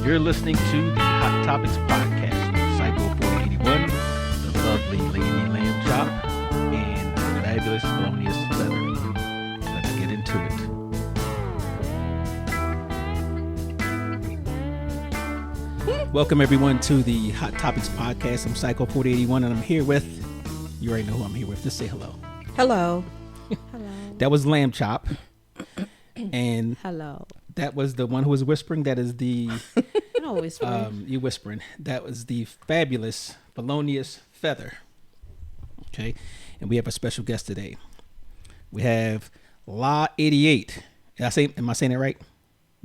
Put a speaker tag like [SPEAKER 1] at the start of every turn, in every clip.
[SPEAKER 1] You're listening to the Hot Topics podcast with Psycho 481, the lovely Lady Lamb Chop, and the fabulous Melonious Feather. Let's get into it. Welcome everyone to the Hot Topics podcast. I'm Psycho 481, and I'm here with, you already know who I'm here with. Just say hello.
[SPEAKER 2] Hello.
[SPEAKER 1] That was Lamb Chop. And
[SPEAKER 2] hello.
[SPEAKER 1] That was the one who was whispering. That is the
[SPEAKER 2] No whispering.
[SPEAKER 1] you whispering. That was the fabulous Melonious Feather. Okay, and we have a special guest today. We have LAH88. Am I saying it right?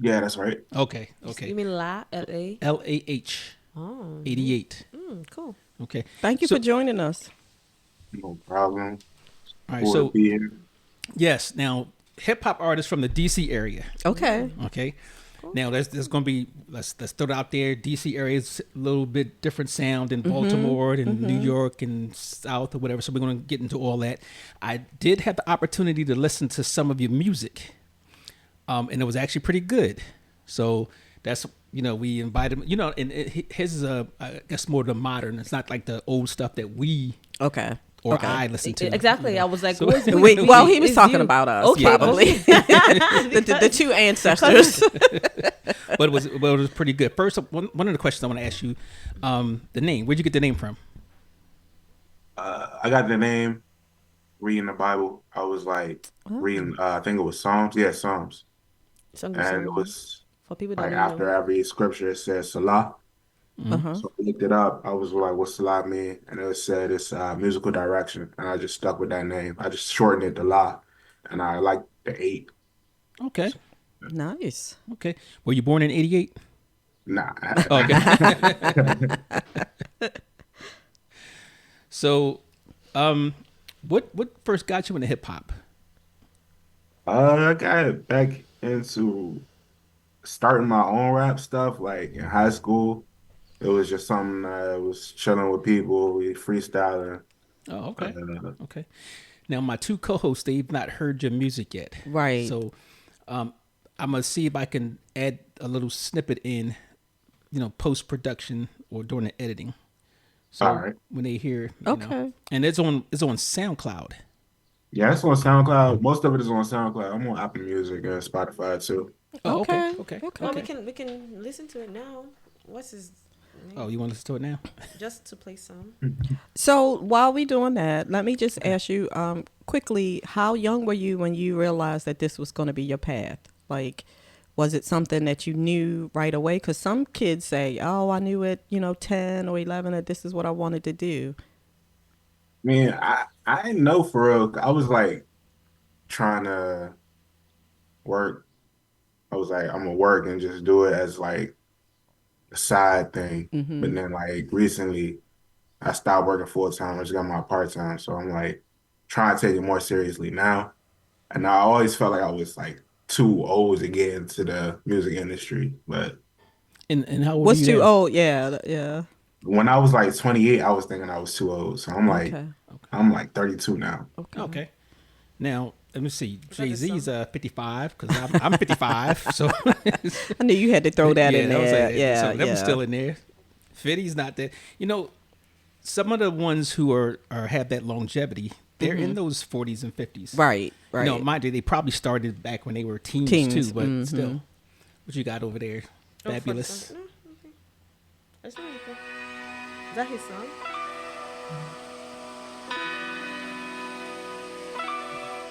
[SPEAKER 3] Yeah, that's right.
[SPEAKER 1] Okay.
[SPEAKER 2] You mean LAH? L-A?
[SPEAKER 1] LAH.
[SPEAKER 2] Oh.
[SPEAKER 1] 88.
[SPEAKER 2] Cool.
[SPEAKER 1] Okay.
[SPEAKER 4] Thank you for joining us.
[SPEAKER 3] No problem.
[SPEAKER 1] All right. So
[SPEAKER 3] be here.
[SPEAKER 1] yes. Now, hip hop artists from the DC area.
[SPEAKER 4] Okay.
[SPEAKER 1] Okay. Cool. Now there's going to be let's throw it out there. DC area is a little bit different sound than Baltimore and New York and South or whatever. So we're going to get into all that. I did have the opportunity to listen to some of your music, and it was actually pretty good. So that's we invited and his is I guess more the modern. It's not like the old stuff that we I listen to.
[SPEAKER 2] Exactly. I was like,
[SPEAKER 1] So-
[SPEAKER 4] Well, he was talking
[SPEAKER 2] you.
[SPEAKER 4] about us,
[SPEAKER 2] Okay.
[SPEAKER 4] probably. the two ancestors.
[SPEAKER 1] but it was pretty good. First, one of the questions I want to ask you, the name. Where'd you get the name from?
[SPEAKER 3] I got the name reading the Bible. I was like reading, I think it was Psalms. Yeah, Psalms. And it was
[SPEAKER 2] for people that
[SPEAKER 3] like
[SPEAKER 2] don't
[SPEAKER 3] after
[SPEAKER 2] know.
[SPEAKER 3] every scripture, it says Salah.
[SPEAKER 4] Uh-huh.
[SPEAKER 3] So I looked it up. I was like, what's Salah mean? And it said it's musical direction. And I just stuck with that name. I just shortened it to La. And I like the 8.
[SPEAKER 1] Okay.
[SPEAKER 4] Nice.
[SPEAKER 1] Okay. Were you born in 88?
[SPEAKER 3] Nah.
[SPEAKER 1] Okay. So, what first got you into hip hop?
[SPEAKER 3] I got back into starting my own rap stuff like in high school. It was just something I was chilling with people, we freestyling.
[SPEAKER 1] Oh, okay.
[SPEAKER 3] Uh,
[SPEAKER 1] Okay. Now, my two co-hosts, they've not heard your music yet.
[SPEAKER 4] Right.
[SPEAKER 1] So, I'm going to see if I can add a little snippet in, post-production or during the editing. So
[SPEAKER 3] All right.
[SPEAKER 1] when they hear,
[SPEAKER 4] Okay.
[SPEAKER 1] and it's on SoundCloud.
[SPEAKER 3] Yeah, it's on SoundCloud. Most of it is on SoundCloud. I'm on Apple Music and Spotify too.
[SPEAKER 1] Oh, okay.
[SPEAKER 4] Okay.
[SPEAKER 1] Okay.
[SPEAKER 2] Well,
[SPEAKER 1] Okay.
[SPEAKER 2] we can listen to it now. What's his name?
[SPEAKER 1] Oh, you want to listen to it now?
[SPEAKER 2] Just to play some.
[SPEAKER 4] So while we doing that, let me just ask you quickly, how young were you when you realized that this was going to be your path? Like, was it something that you knew right away? Because some kids say, oh, I knew it, 10 or 11, that this is what I wanted to do.
[SPEAKER 3] I mean, I didn't know for real. I was like trying to work. I was like, I'm gonna work and just do it as like a side thing. But then like recently I stopped working full time. I just got my part time. So I'm like trying to take it more seriously now. And I always felt like I was like too old to get into the music industry. But
[SPEAKER 1] And how old
[SPEAKER 4] What's
[SPEAKER 1] are you
[SPEAKER 4] too
[SPEAKER 1] now?
[SPEAKER 4] old? Yeah.
[SPEAKER 3] when I was like 28, I was thinking I was too old. So I'm like,
[SPEAKER 4] Okay.
[SPEAKER 3] I'm like 32 now.
[SPEAKER 1] Okay. Now, let me see.
[SPEAKER 2] that
[SPEAKER 1] Jay-Z's
[SPEAKER 2] the
[SPEAKER 1] 55 because I'm 55. So
[SPEAKER 4] I knew you had to throw that in
[SPEAKER 1] that was
[SPEAKER 4] there.
[SPEAKER 1] like- so that was still in there. 50's not there. Some of the ones who are have that longevity, they're in those 40s and 50s.
[SPEAKER 4] Right.
[SPEAKER 1] Mind you, they probably started back when they were teens too, but still. What you got over there?
[SPEAKER 2] Oh,
[SPEAKER 1] Fabulous.
[SPEAKER 2] No, okay. That's not okay. Is that his song?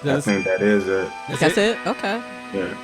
[SPEAKER 3] I think that is it.
[SPEAKER 4] That's it? Okay.
[SPEAKER 3] Yeah.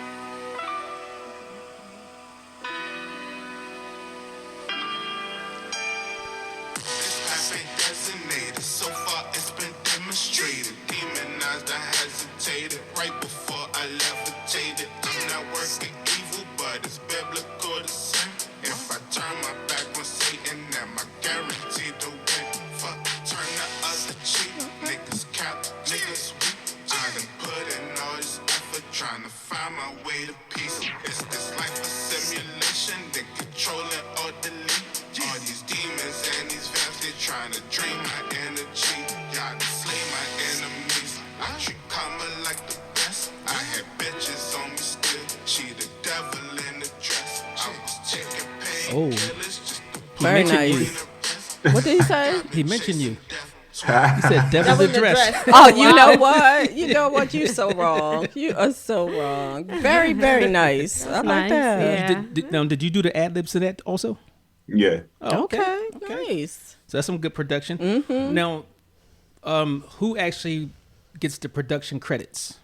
[SPEAKER 5] This path ain't designated. So far it's been demonstrated. Demonized, I hesitated right before I levitated. I'm not working evil, but it's biblical to sin. If I turn my back on Satan, am I guaranteed to win? Fuck, turn the other cheek. Niggas cap, niggas weak. I done put in all this effort trying to find my way to peace. Is this life a simulation? They controlling or delete? All these demons and these vamps, they trying to drain my energy. Y'all to slay my enemies. I treat karma like the best. I had bitches on me still. She the devil in the dress.
[SPEAKER 1] Oh, he
[SPEAKER 4] Very
[SPEAKER 1] mentioned you.
[SPEAKER 4] nice. What did he say?
[SPEAKER 1] He mentioned you. He said
[SPEAKER 2] That
[SPEAKER 1] devil's
[SPEAKER 2] was the
[SPEAKER 1] address.
[SPEAKER 2] dress.
[SPEAKER 4] Oh, you know what? You know what? You so wrong. You are so wrong. Very, very nice. I like
[SPEAKER 2] nice,
[SPEAKER 4] that.
[SPEAKER 2] yeah.
[SPEAKER 1] Did you do the ad libs in that also?
[SPEAKER 3] Yeah.
[SPEAKER 1] Oh,
[SPEAKER 4] Okay, nice.
[SPEAKER 1] So that's some good production. Now, who actually gets the production credits?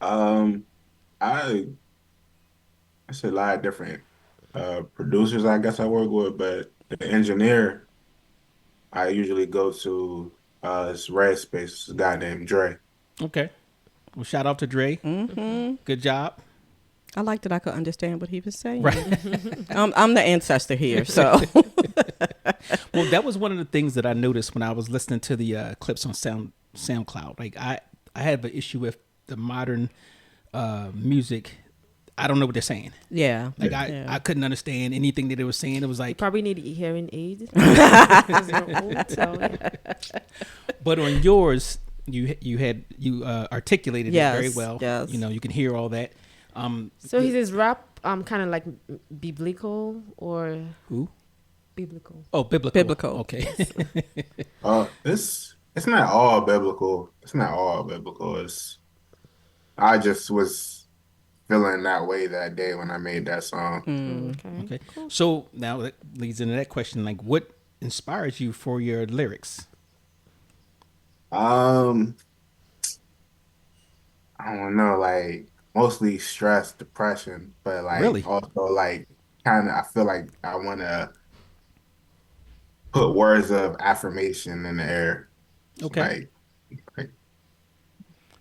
[SPEAKER 3] Um, I it's a lot of different producers I guess I work with, but the engineer I usually go to it's Red Space, it's a guy named Dre.
[SPEAKER 1] Okay. Well, shout out to Dre. Good job.
[SPEAKER 4] I liked that I could understand what he was saying.
[SPEAKER 1] Right.
[SPEAKER 4] I'm the ancestor here, so.
[SPEAKER 1] Well, that was one of the things that I noticed when I was listening to the clips on SoundCloud. Like I have an issue with the modern music. I don't know what they're saying.
[SPEAKER 4] Yeah.
[SPEAKER 1] Like
[SPEAKER 4] Yeah.
[SPEAKER 1] I couldn't understand anything that they were saying. It was
[SPEAKER 2] You
[SPEAKER 1] like,
[SPEAKER 2] probably need hearing aids. Because you're old, so, yeah.
[SPEAKER 1] but on yours, you articulated it very
[SPEAKER 4] Yes,
[SPEAKER 1] well.
[SPEAKER 4] yes.
[SPEAKER 1] You know, you can hear all that.
[SPEAKER 2] So is his rap kind of like biblical or
[SPEAKER 1] Who?
[SPEAKER 2] biblical?
[SPEAKER 1] Oh, biblical.
[SPEAKER 4] Biblical.
[SPEAKER 1] Okay.
[SPEAKER 3] It's not all biblical. It's not all biblical. It's I just was feeling that way that day when I made that song.
[SPEAKER 2] Okay.
[SPEAKER 1] Okay. So now that leads into that question. Like, what inspires you for your lyrics?
[SPEAKER 3] Um, I don't know, like mostly stress, depression, but like
[SPEAKER 1] Really?
[SPEAKER 3] also like kind of I feel like I want to put words of affirmation in the air.
[SPEAKER 1] Okay.
[SPEAKER 3] Like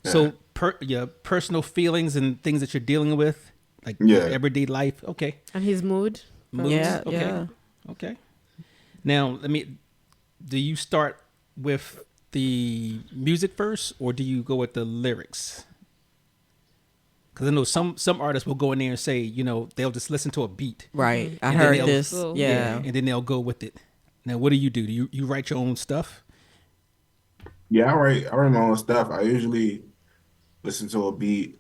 [SPEAKER 3] yeah.
[SPEAKER 1] So your personal feelings and things that you're dealing with, like your
[SPEAKER 3] Yeah.
[SPEAKER 1] everyday life. Okay.
[SPEAKER 2] And his mood?
[SPEAKER 1] Moods?
[SPEAKER 4] Yeah,
[SPEAKER 1] Okay.
[SPEAKER 4] yeah.
[SPEAKER 1] Okay. Now, do you start with the music first or do you go with the lyrics? Because I know some artists will go in there and say, you know, they'll just listen to a beat.
[SPEAKER 4] Right. I
[SPEAKER 1] And then
[SPEAKER 4] heard
[SPEAKER 1] they'll-
[SPEAKER 4] this.
[SPEAKER 2] Go.
[SPEAKER 4] Yeah.
[SPEAKER 1] And then they'll go with it. Now, what do? Do you write your own stuff?
[SPEAKER 3] Yeah, I write my own stuff. I usually listen to a beat,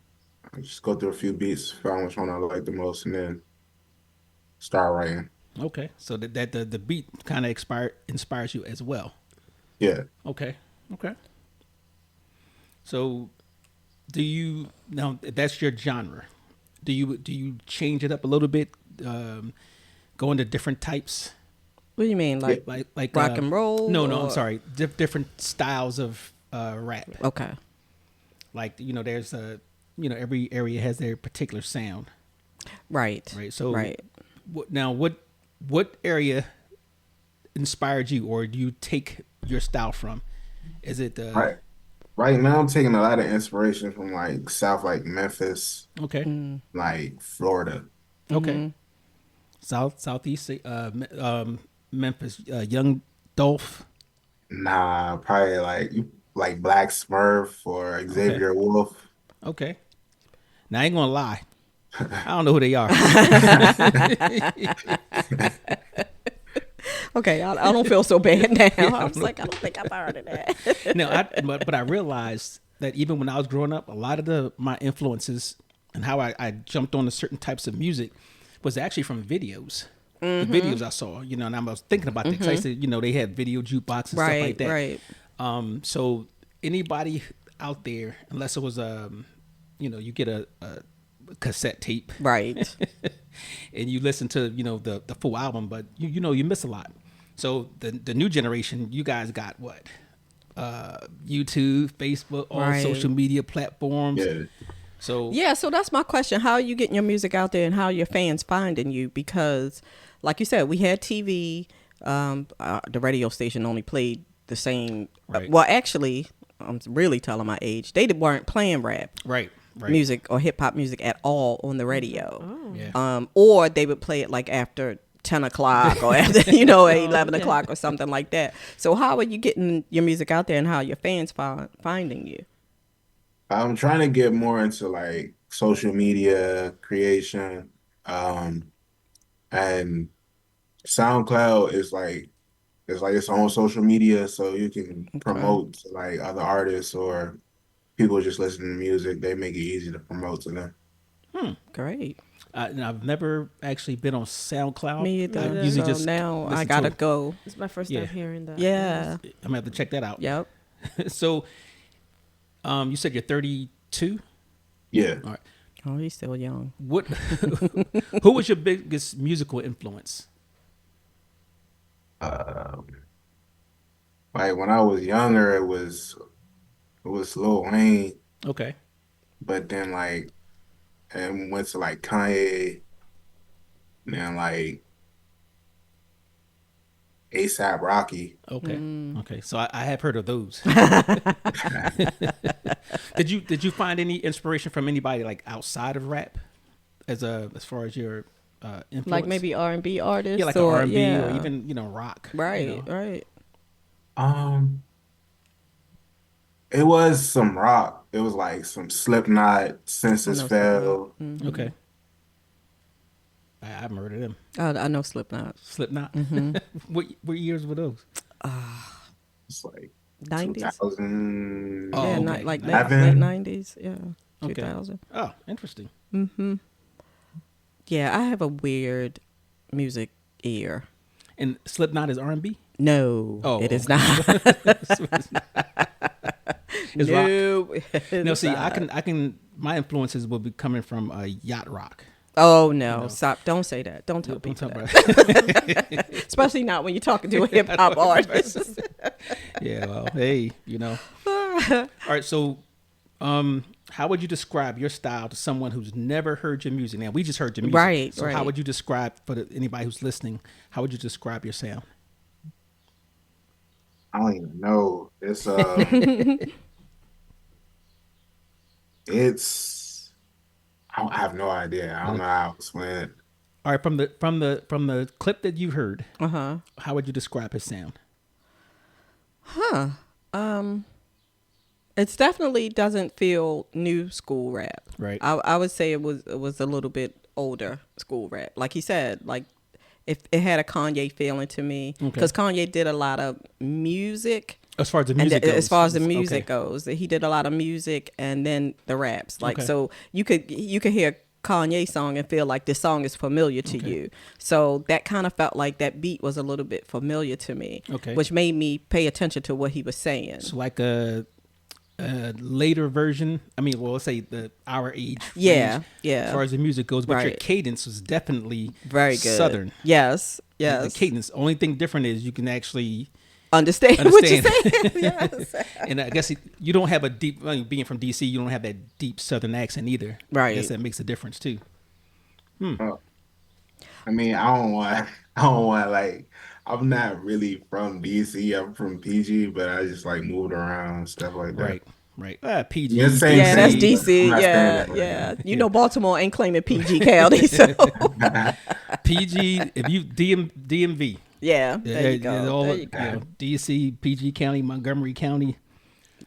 [SPEAKER 3] I just go through a few beats, find which one I like the most, and then start writing.
[SPEAKER 1] Okay. So that the beat kind of inspires you as well.
[SPEAKER 3] Yeah.
[SPEAKER 1] Okay. Okay. So, do you now? That's your genre. Do you change it up a little bit? Go into different types,
[SPEAKER 4] What do you mean? Like,
[SPEAKER 1] like
[SPEAKER 4] rock and roll?
[SPEAKER 1] No, I'm
[SPEAKER 4] or-
[SPEAKER 1] sorry. Different styles of rap.
[SPEAKER 4] Okay.
[SPEAKER 1] Like there's every area has their particular sound,
[SPEAKER 4] Right.
[SPEAKER 1] right? So,
[SPEAKER 4] right.
[SPEAKER 1] What area inspired you, or do you take your style from? Is it
[SPEAKER 3] Right now, I'm taking a lot of inspiration from like South, like Memphis,
[SPEAKER 1] okay?
[SPEAKER 3] like Florida.
[SPEAKER 1] Okay. Southeast, Memphis, Young Dolph.
[SPEAKER 3] Nah, probably like Black Smurf or Xavier Wolf.
[SPEAKER 1] Okay. Now I ain't gonna lie. I don't know who they are.
[SPEAKER 4] Okay. I don't feel so bad now. I was like, I don't think I've heard of that.
[SPEAKER 1] No, but I realized that even when I was growing up, a lot of my influences and how I jumped on to certain types of music was actually from videos. The videos I saw, and I was thinking about that because I used to, they had video jukebox and stuff like that.
[SPEAKER 4] Right.
[SPEAKER 1] So anybody out there, unless it was you get a cassette tape,
[SPEAKER 4] Right.
[SPEAKER 1] and you listen to the full album, but you miss a lot. So the new generation, you guys got what? YouTube, Facebook, all
[SPEAKER 4] Right.
[SPEAKER 1] social media platforms.
[SPEAKER 3] Yeah.
[SPEAKER 1] So
[SPEAKER 4] Yeah, so that's my question. How are you getting your music out there and how are your fans finding you? Because, like you said, we had TV. The radio station only played the same.
[SPEAKER 1] Right.
[SPEAKER 4] Well, actually, I'm really telling my age. They weren't playing rap
[SPEAKER 1] right.
[SPEAKER 4] music or hip hop music at all on the radio.
[SPEAKER 1] Yeah.
[SPEAKER 4] Or they would play it like after 10 o'clock or after, 11
[SPEAKER 2] okay.
[SPEAKER 4] o'clock or something like that. So how are you getting your music out there and how are your fans finding you?
[SPEAKER 3] I'm trying to get more into like social media creation. And SoundCloud is like its own social media, so you can promote to like other artists or people just listening to music. They make it easy to promote to them.
[SPEAKER 4] Great.
[SPEAKER 1] And I've never actually been on SoundCloud.
[SPEAKER 4] Me either.
[SPEAKER 1] I usually
[SPEAKER 4] So
[SPEAKER 1] just
[SPEAKER 4] now I
[SPEAKER 1] listen
[SPEAKER 4] gotta
[SPEAKER 1] to it.
[SPEAKER 4] go.
[SPEAKER 2] It's my first
[SPEAKER 1] Yeah.
[SPEAKER 2] time hearing that.
[SPEAKER 4] Yeah.
[SPEAKER 1] I'm gonna have to check that out.
[SPEAKER 4] Yep.
[SPEAKER 1] So, you said you're 32.
[SPEAKER 3] Yeah.
[SPEAKER 1] All right.
[SPEAKER 4] Oh, he's still young.
[SPEAKER 1] What? Who was your biggest musical influence?
[SPEAKER 3] Like when I was younger, it was Lil Wayne,
[SPEAKER 1] Okay.
[SPEAKER 3] but then like and went to like Kanye, and then like ASAP Rocky.
[SPEAKER 1] Okay. Okay. So I have heard of those. Did you find any inspiration from anybody like outside of rap, as far as your influence?
[SPEAKER 4] Like maybe R&B artists.
[SPEAKER 1] yeah, like
[SPEAKER 4] or,
[SPEAKER 1] R&B
[SPEAKER 4] yeah.
[SPEAKER 1] or even rock.
[SPEAKER 4] Right.
[SPEAKER 1] You know?
[SPEAKER 4] Right.
[SPEAKER 3] It was some rock. It was like some Slipknot, Senses
[SPEAKER 4] I know
[SPEAKER 3] Fell.
[SPEAKER 1] Okay. I haven't heard of them.
[SPEAKER 4] I know Slipknot.
[SPEAKER 1] Slipknot. What years were those?
[SPEAKER 3] It's like
[SPEAKER 4] 90s.
[SPEAKER 3] 2000.
[SPEAKER 1] Oh,
[SPEAKER 4] Yeah,
[SPEAKER 1] okay.
[SPEAKER 4] like late
[SPEAKER 3] 11.
[SPEAKER 4] 90s. Yeah.
[SPEAKER 1] Okay.
[SPEAKER 4] 2000.
[SPEAKER 1] Oh, interesting.
[SPEAKER 4] Yeah, I have a weird music ear.
[SPEAKER 1] And Slipknot is R&B.
[SPEAKER 4] No,
[SPEAKER 1] Oh,
[SPEAKER 4] it is
[SPEAKER 1] okay.
[SPEAKER 4] not.
[SPEAKER 1] It's
[SPEAKER 4] no,
[SPEAKER 1] No, see, I can. My influences will be coming from yacht rock.
[SPEAKER 4] Oh no!
[SPEAKER 1] No.
[SPEAKER 4] Stop! Don't say that. Don't tell
[SPEAKER 1] Don't
[SPEAKER 4] people
[SPEAKER 1] talk
[SPEAKER 4] that.
[SPEAKER 1] about it.
[SPEAKER 4] Especially not when you're talking to a hip hop artist.
[SPEAKER 1] Yeah, well, hey, All right, so how would you describe your style to someone who's never heard your music? Now, we just heard your music.
[SPEAKER 4] Right,
[SPEAKER 1] So how
[SPEAKER 4] right.
[SPEAKER 1] would you describe, anybody who's listening, how would you describe your sound?
[SPEAKER 3] I don't even know. It's I have no idea. I don't know how to explain it.
[SPEAKER 1] All right, from the clip that you heard,
[SPEAKER 4] Uh-huh.
[SPEAKER 1] how would you describe his sound?
[SPEAKER 4] It definitely doesn't feel new school rap.
[SPEAKER 1] Right.
[SPEAKER 4] I would say it was a little bit older school rap. Like he said, like if it had a Kanye feeling to me, because Kanye did a lot of music.
[SPEAKER 1] As far as the music goes.
[SPEAKER 4] As far as the music
[SPEAKER 1] Okay.
[SPEAKER 4] goes, he did a lot of music and then the raps. Like
[SPEAKER 1] Okay.
[SPEAKER 4] so, you could hear Kanye song and feel like this song is familiar to you. So that kind of felt like that beat was a little bit familiar to me.
[SPEAKER 1] Okay.
[SPEAKER 4] Which made me pay attention to what he was saying.
[SPEAKER 1] So like a later version. I mean, well, let's say our age.
[SPEAKER 4] Yeah,
[SPEAKER 1] range,
[SPEAKER 4] yeah.
[SPEAKER 1] As far as the music goes, but your
[SPEAKER 4] Right.
[SPEAKER 1] cadence was definitely
[SPEAKER 4] Very good.
[SPEAKER 1] Southern.
[SPEAKER 4] Yes.
[SPEAKER 1] The
[SPEAKER 4] Yes.
[SPEAKER 1] cadence. Only thing different is you can actually
[SPEAKER 4] Understand what you're
[SPEAKER 1] understand.
[SPEAKER 4] saying. Yes.
[SPEAKER 1] And I guess you don't have a deep. I mean, being from DC, you don't have that deep Southern accent either.
[SPEAKER 4] Right.
[SPEAKER 1] I guess that makes a difference too.
[SPEAKER 3] I mean, I don't want like I'm not really from DC. I'm from PG, but I just like moved around and stuff like that.
[SPEAKER 1] Right. Right. PG.
[SPEAKER 3] Yeah, same
[SPEAKER 4] Yeah, that's
[SPEAKER 3] city,
[SPEAKER 4] DC.
[SPEAKER 3] I'm not
[SPEAKER 4] Yeah,
[SPEAKER 3] saying that.
[SPEAKER 4] yeah. You know, Baltimore ain't claiming PG County, so
[SPEAKER 1] PG. If you DMV.
[SPEAKER 4] yeah. There you go.
[SPEAKER 1] All,
[SPEAKER 4] There you go.
[SPEAKER 1] DC, PG County, Montgomery County,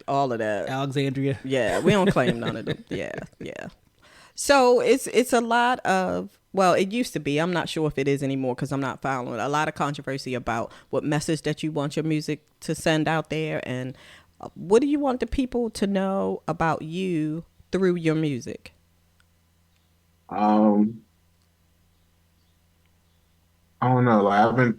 [SPEAKER 4] All of that.
[SPEAKER 1] Alexandria.
[SPEAKER 4] Yeah, we don't claim none of them. Yeah, yeah. So it's a lot of, well, it used to be. I'm not sure if it is anymore because I'm not following a lot of controversy about what message that you want your music to send out there, and what do you want the people to know about you through your music?
[SPEAKER 3] I don't know. Like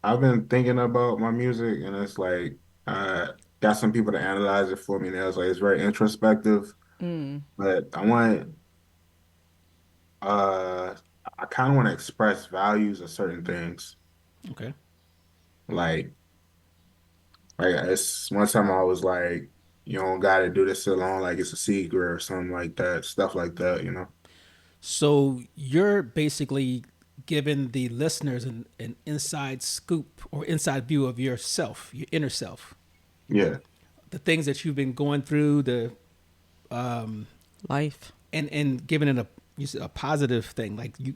[SPEAKER 3] I've been thinking about my music, and it's like I got some people to analyze it for me. Now it's like it's very introspective, but I kind of want to express values of certain things.
[SPEAKER 1] Okay.
[SPEAKER 3] Like it's one time I was like, you don't got to do this alone, like it's a secret or something like that, stuff like that, you know.
[SPEAKER 1] So you're basically giving the listeners an inside scoop or inside view of yourself, your inner self,
[SPEAKER 3] Yeah,
[SPEAKER 1] the things that you've been going through,
[SPEAKER 4] Life.
[SPEAKER 1] and giving it a positive thing. Like you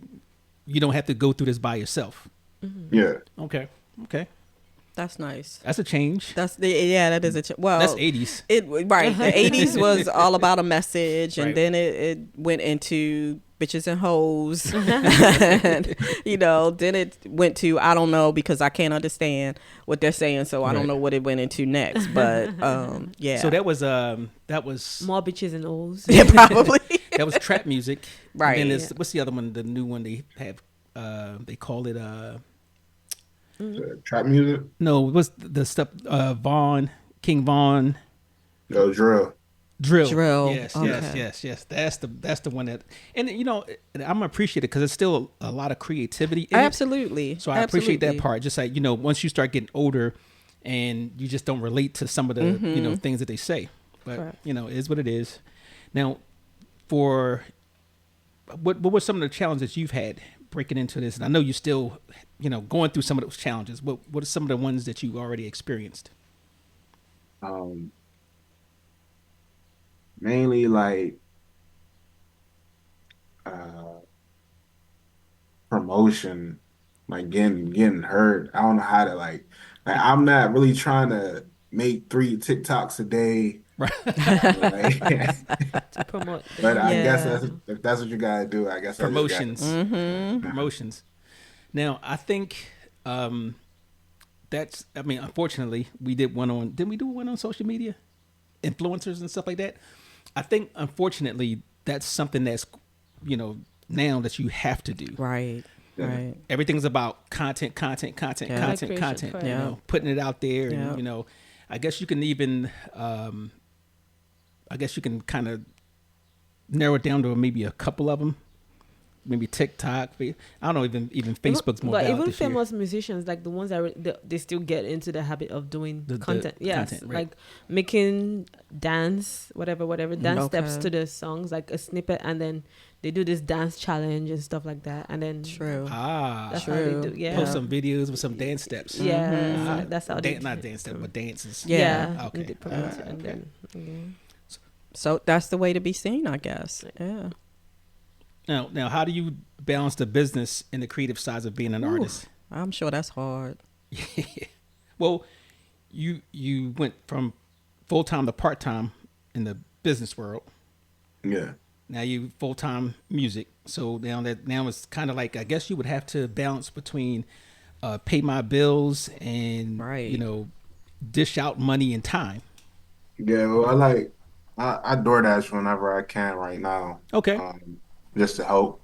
[SPEAKER 1] don't have to go through this by yourself.
[SPEAKER 3] yeah.
[SPEAKER 1] Okay.
[SPEAKER 4] That's nice.
[SPEAKER 1] That's a change.
[SPEAKER 4] That is a well.
[SPEAKER 1] That's 80s.
[SPEAKER 4] Right. The 80s was all about a message, and
[SPEAKER 1] Right.
[SPEAKER 4] then it went into bitches and hoes. And, then it went to I don't know because I can't understand what they're saying, so I don't
[SPEAKER 1] Right.
[SPEAKER 4] know what it went into next. But yeah.
[SPEAKER 1] So that was
[SPEAKER 2] More bitches and O's.
[SPEAKER 4] yeah, probably.
[SPEAKER 1] That was trap music.
[SPEAKER 4] Right.
[SPEAKER 1] And then there's, what's the other one? The new one they have. They call it.
[SPEAKER 3] Trap music.
[SPEAKER 1] No, what's the stuff? King Vaughn.
[SPEAKER 3] No, drill.
[SPEAKER 4] Drill.
[SPEAKER 1] Yes,
[SPEAKER 4] Okay.
[SPEAKER 1] yes. That's the one that, and you know, I'm appreciate it because it's still a lot of creativity. In
[SPEAKER 4] Absolutely.
[SPEAKER 1] it. So I appreciate that
[SPEAKER 4] Absolutely.
[SPEAKER 1] part. Just like, you know, once you start getting older, and you just don't relate to some of the you know things that they say, but
[SPEAKER 2] Correct.
[SPEAKER 1] you know, it is what it is. Now, for what were some of the challenges you've had breaking into this? And I know you're still, you know, going through some of those challenges. What are some of the ones that you already experienced?
[SPEAKER 3] Um, Mainly like uh promotion, like getting heard. I don't know how to like I'm not really trying to make 3 TikToks a day.
[SPEAKER 1] Right.
[SPEAKER 3] Like,
[SPEAKER 2] To promote the
[SPEAKER 3] but I guess
[SPEAKER 4] Yeah.
[SPEAKER 3] that's if that's what you gotta do. I guess I just gotta.
[SPEAKER 1] Promotions. Promotions. Now, I think that's. I mean, unfortunately, we did one on. Didn't we do one on social media, influencers and stuff like that? I think, unfortunately, that's something that's, you know, now that you have to do.
[SPEAKER 4] Right.
[SPEAKER 3] Yeah.
[SPEAKER 4] Right.
[SPEAKER 1] Everything's about content,
[SPEAKER 4] Yeah.
[SPEAKER 2] Creation,
[SPEAKER 1] content.
[SPEAKER 2] correct.
[SPEAKER 1] You
[SPEAKER 4] Yeah.
[SPEAKER 1] know, putting it out there, and
[SPEAKER 4] Yeah.
[SPEAKER 1] you know, I guess you can even, I guess you can kind of narrow it down to maybe a couple of them, maybe TikTok. I don't know, even Facebook's more
[SPEAKER 2] But
[SPEAKER 1] valid
[SPEAKER 2] even
[SPEAKER 1] this year.
[SPEAKER 2] famous musicians, like the ones that they still get into the habit of doing
[SPEAKER 1] The
[SPEAKER 2] content. Yes,
[SPEAKER 1] content, right.
[SPEAKER 2] like making dance, whatever dance steps
[SPEAKER 4] Okay.
[SPEAKER 2] to the songs, like a snippet, and then they do this dance challenge and stuff like that, and then
[SPEAKER 4] True.
[SPEAKER 2] that's how
[SPEAKER 4] True.
[SPEAKER 2] they do. Yeah,
[SPEAKER 1] Post some videos with some dance steps.
[SPEAKER 2] yeah,
[SPEAKER 1] Ah,
[SPEAKER 2] that's how they
[SPEAKER 1] not dance steps, but dances.
[SPEAKER 4] Yeah.
[SPEAKER 1] Okay.
[SPEAKER 2] They promote it, and
[SPEAKER 1] Okay.
[SPEAKER 2] then
[SPEAKER 4] So that's the way to be seen, I guess. Yeah.
[SPEAKER 1] Now, how do you balance the business and the creative sides of being an artist?
[SPEAKER 4] I'm sure that's hard.
[SPEAKER 1] Well, you went from full time to part time in the business world.
[SPEAKER 3] Yeah.
[SPEAKER 1] Now you full time music. So now it's kind of like, I guess you would have to balance between pay my bills and
[SPEAKER 4] Right.
[SPEAKER 1] you know, dish out money and time.
[SPEAKER 3] Yeah, well, I DoorDash whenever I can right now.
[SPEAKER 1] Okay.
[SPEAKER 3] Just to help.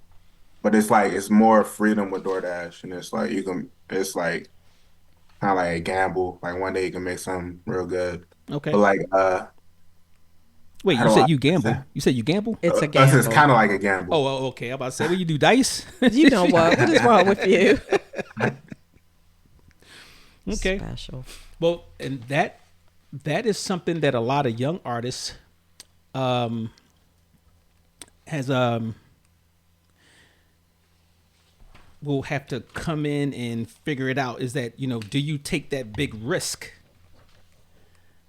[SPEAKER 3] But it's like it's more freedom with DoorDash, and it's like it's like kind of like a gamble. Like one day you can make something real good.
[SPEAKER 1] Okay.
[SPEAKER 3] But like
[SPEAKER 1] Wait,
[SPEAKER 3] how
[SPEAKER 1] you
[SPEAKER 3] do
[SPEAKER 1] said
[SPEAKER 3] I
[SPEAKER 1] you gamble?
[SPEAKER 3] say?
[SPEAKER 1] You said you gamble?
[SPEAKER 4] It's a
[SPEAKER 3] Us,
[SPEAKER 4] gamble.
[SPEAKER 3] it's kind of like a gamble.
[SPEAKER 1] Oh, okay. I'm about to say, well, you do dice?
[SPEAKER 4] You know what? What is wrong with you?
[SPEAKER 1] Okay.
[SPEAKER 4] Special.
[SPEAKER 1] Well, and that is something that a lot of young artists has will have to come in and figure it out, is that, you know, do you take that big risk,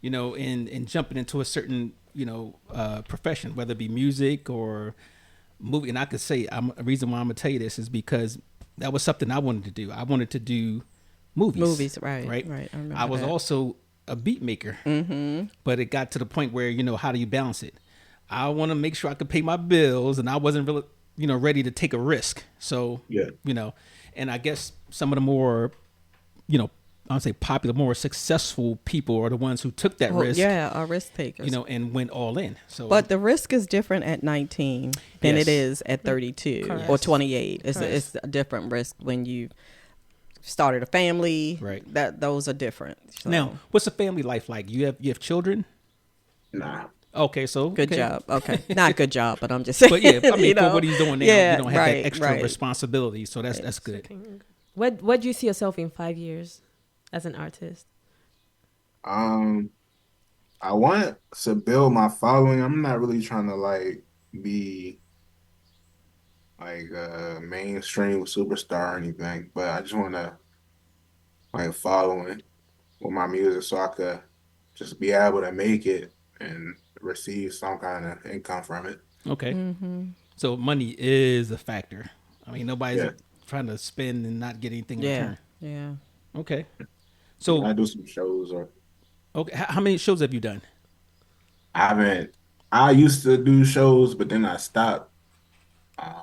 [SPEAKER 1] you know, in jumping into a certain, you know, profession, whether it be music or movie. And I could say, a reason why I'm gonna tell you this is because that was something I wanted to do. I wanted to do movies.
[SPEAKER 4] Right.
[SPEAKER 1] Right.
[SPEAKER 4] I remember
[SPEAKER 1] I was
[SPEAKER 4] that.
[SPEAKER 1] also a beat maker, but it got to the point where, you know, how do you balance it? I want to make sure I could pay my bills, and I wasn't really, you know, ready to take a risk. So,
[SPEAKER 3] Yeah.
[SPEAKER 1] you know, and I guess some of the more, you know, I would say popular, more successful people are the ones who took that
[SPEAKER 4] Well,
[SPEAKER 1] risk,
[SPEAKER 4] yeah, are risk takers.
[SPEAKER 1] you know, and went all in. So,
[SPEAKER 4] But the risk is different at 19 than
[SPEAKER 1] Yes.
[SPEAKER 4] it is at 32
[SPEAKER 2] Correct.
[SPEAKER 4] or 28.
[SPEAKER 2] Correct.
[SPEAKER 4] It's a different risk when you started a family.
[SPEAKER 1] Right.
[SPEAKER 4] Those are different. So,
[SPEAKER 1] now, what's a family life like? You have children?
[SPEAKER 3] Nah.
[SPEAKER 1] Okay, so
[SPEAKER 4] good
[SPEAKER 1] okay.
[SPEAKER 4] job. Okay, not good job, but I'm just saying.
[SPEAKER 1] But yeah, I mean,
[SPEAKER 4] you know?
[SPEAKER 1] for what he's doing now,
[SPEAKER 4] Yeah,
[SPEAKER 1] you don't have
[SPEAKER 4] right,
[SPEAKER 1] that extra
[SPEAKER 4] right.
[SPEAKER 1] responsibility. So that's good.
[SPEAKER 2] Where do you see yourself in 5 years as an artist?
[SPEAKER 3] I want to build my following. I'm not really trying to like be like a mainstream superstar or anything, but I just want to like following with my music so I could just be able to make it and receive some kind of income from it.
[SPEAKER 1] Okay.
[SPEAKER 4] Mm-hmm.
[SPEAKER 1] So money is a factor. I mean, nobody's
[SPEAKER 3] Yeah.
[SPEAKER 1] trying to spend and not get anything in
[SPEAKER 4] Yeah,
[SPEAKER 1] return.
[SPEAKER 4] yeah.
[SPEAKER 1] Okay. So,
[SPEAKER 3] I do some shows or
[SPEAKER 1] okay, how many shows have you done?
[SPEAKER 3] I haven't. I used to do shows, but then I stopped. Uh,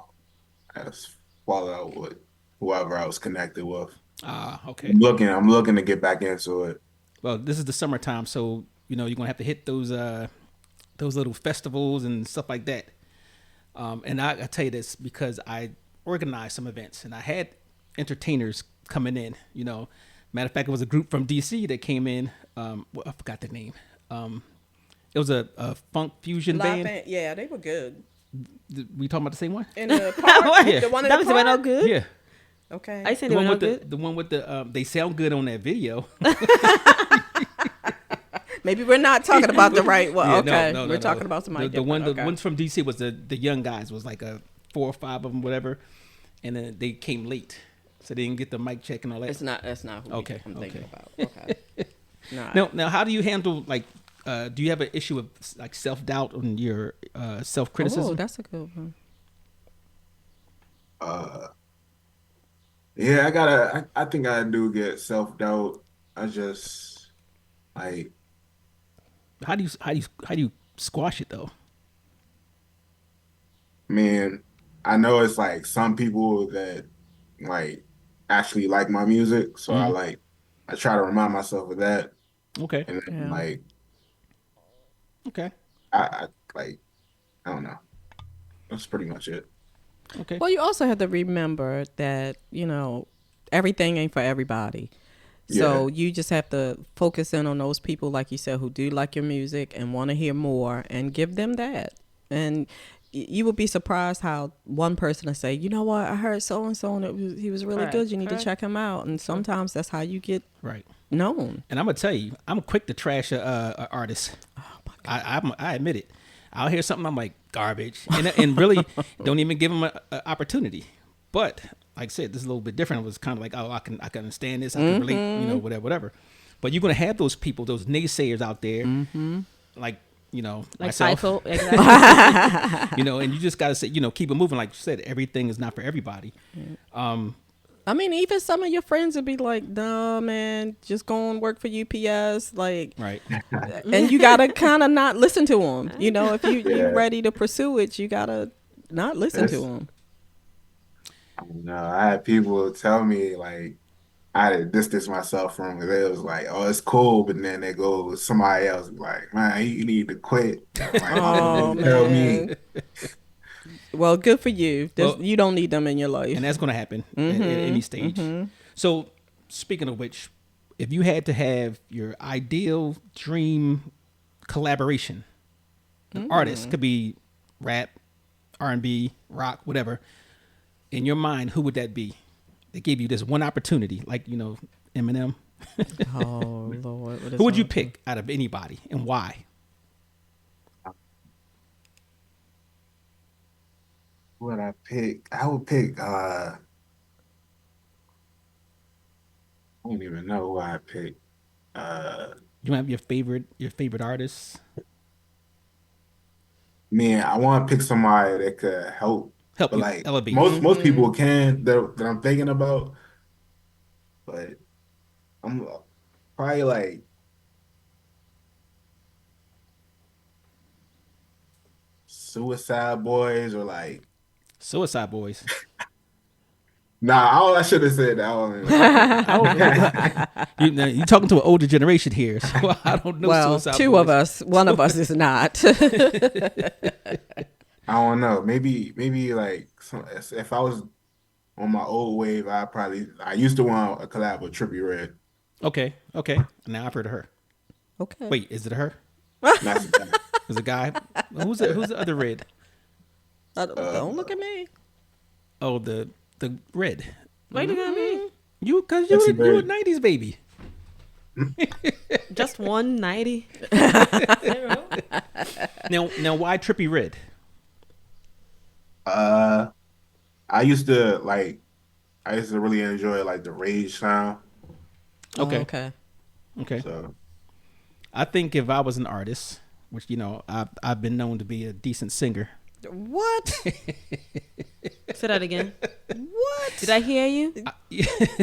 [SPEAKER 3] I just fall out with whoever I was connected with.
[SPEAKER 1] Okay.
[SPEAKER 3] I'm looking to get back into it.
[SPEAKER 1] Well, this is the summertime, so you know you're gonna have to hit those little festivals and stuff like that. And I tell you this because I organized some events and I had entertainers coming in. You know, matter of fact, it was a group from DC that came in. Well, I forgot the name. It was a funk fusion band.
[SPEAKER 4] Yeah, they were good.
[SPEAKER 1] We talking about the same one?
[SPEAKER 4] In the park?
[SPEAKER 1] Yeah.
[SPEAKER 4] The one in
[SPEAKER 2] That
[SPEAKER 4] the
[SPEAKER 2] was no
[SPEAKER 4] park?
[SPEAKER 2] good.
[SPEAKER 1] Yeah.
[SPEAKER 4] Okay.
[SPEAKER 2] I said
[SPEAKER 1] The
[SPEAKER 2] they were
[SPEAKER 1] one
[SPEAKER 2] no
[SPEAKER 1] with
[SPEAKER 2] good.
[SPEAKER 1] the one with the they sound good on that video.
[SPEAKER 4] Maybe we're not talking about the right one.
[SPEAKER 1] Yeah,
[SPEAKER 4] Okay.
[SPEAKER 1] no,
[SPEAKER 4] We're talking about somebody
[SPEAKER 1] the one.
[SPEAKER 4] different.
[SPEAKER 1] The ones from DC was the young guys. Was like a 4 or 5 of them, whatever. And then they came late, so they didn't get the mic check and all that.
[SPEAKER 4] That's not who
[SPEAKER 1] Okay,
[SPEAKER 4] I'm thinking
[SPEAKER 1] okay.
[SPEAKER 4] about. Okay.
[SPEAKER 1] Now, how do you handle like? Do you have an issue with like self doubt on your self criticism?
[SPEAKER 4] Oh, that's a good one.
[SPEAKER 3] Yeah, I think I do get self-doubt. I just like,
[SPEAKER 1] How do you squash it though?
[SPEAKER 3] man, I know it's like some people that like actually like my music, so I try to remind myself of that,
[SPEAKER 1] Okay.
[SPEAKER 3] and then,
[SPEAKER 4] Yeah.
[SPEAKER 3] like
[SPEAKER 1] Okay.
[SPEAKER 3] I like I don't know. That's pretty much it.
[SPEAKER 1] Okay.
[SPEAKER 4] Well, you also have to remember that, everything ain't for everybody. So you just have to focus in on those people, like you said, who do like your music and want to hear more, and give them that. And you would be surprised how one person will say, you know what, I heard so-and-so and he was really
[SPEAKER 2] Right.
[SPEAKER 4] good. You need to
[SPEAKER 2] Right.
[SPEAKER 4] check him out. And sometimes that's how you get
[SPEAKER 1] Right.
[SPEAKER 4] known.
[SPEAKER 1] And I'm gonna tell you, I'm quick to trash a artist. Oh my God. I admit it. I'll hear something I'm like garbage, and really don't even give them an opportunity. But like I said, this is a little bit different. It was kind of like, oh, I can understand this. I can relate, whatever. But you're gonna have those people, those naysayers out there, like
[SPEAKER 2] Like
[SPEAKER 1] myself,
[SPEAKER 2] Psycho. Exactly.
[SPEAKER 1] and you just gotta say, keep it moving. Like you said, everything is not for everybody.
[SPEAKER 4] I mean, even some of your friends would be like, nah, man, just go and work for UPS. Like,
[SPEAKER 1] Right.
[SPEAKER 4] and you got to kind of not listen to them. If you're ready to pursue it, you got to not listen to them.
[SPEAKER 3] No, I had people tell me like I had to distance myself from it. They was like, "Oh, it's cool," but then they go with somebody else, like, "Man, you need to quit." Like,
[SPEAKER 4] Oh,
[SPEAKER 3] tell me.
[SPEAKER 4] man. Well, good for you.
[SPEAKER 1] Well,
[SPEAKER 4] You don't need them in your life.
[SPEAKER 1] And that's going to happen at any stage. So, speaking of which, if you had to have your ideal dream collaboration, an artist, could be rap, R&B, rock, whatever, in your mind, who would that be? They gave you this one opportunity, like, Eminem.
[SPEAKER 4] Oh, Lord.
[SPEAKER 1] Who would you pick out of anybody and why?
[SPEAKER 3] Who would I pick? I would pick. I don't even know who I pick.
[SPEAKER 1] You have your favorite artists?
[SPEAKER 3] Man, I want to pick somebody that could help.
[SPEAKER 1] Help
[SPEAKER 3] But
[SPEAKER 1] you
[SPEAKER 3] like
[SPEAKER 1] elevate.
[SPEAKER 3] most people can that I'm thinking about, but I'm probably like Suicide Boys or like
[SPEAKER 1] Suicide Boys.
[SPEAKER 3] I should have said that.
[SPEAKER 1] You talking to an older generation here, so I don't know.
[SPEAKER 4] Well,
[SPEAKER 1] Suicide
[SPEAKER 4] two
[SPEAKER 1] Boys.
[SPEAKER 4] of us. One of us is not.
[SPEAKER 3] I don't know. Maybe like if I was on my old wave, I used to want a collab with Trippie Redd.
[SPEAKER 1] Okay. Now I've heard of her.
[SPEAKER 4] Okay.
[SPEAKER 1] Wait, is it her?
[SPEAKER 3] That's the guy.
[SPEAKER 1] Is it a guy? Who's the other Red?
[SPEAKER 4] Don't look at me.
[SPEAKER 1] Oh, the Red.
[SPEAKER 2] Wait a minute.
[SPEAKER 1] You
[SPEAKER 3] That's
[SPEAKER 1] a
[SPEAKER 3] Red.
[SPEAKER 1] 90s baby.
[SPEAKER 2] Just 190.
[SPEAKER 1] Now why Trippie Redd?
[SPEAKER 3] I used to really enjoy like the rage sound.
[SPEAKER 1] Okay.
[SPEAKER 4] Oh, okay.
[SPEAKER 1] Okay.
[SPEAKER 3] So
[SPEAKER 1] I think if I was an artist, which I've been known to be a decent singer.
[SPEAKER 4] What?
[SPEAKER 2] Say that again.
[SPEAKER 4] What?
[SPEAKER 2] Did I hear you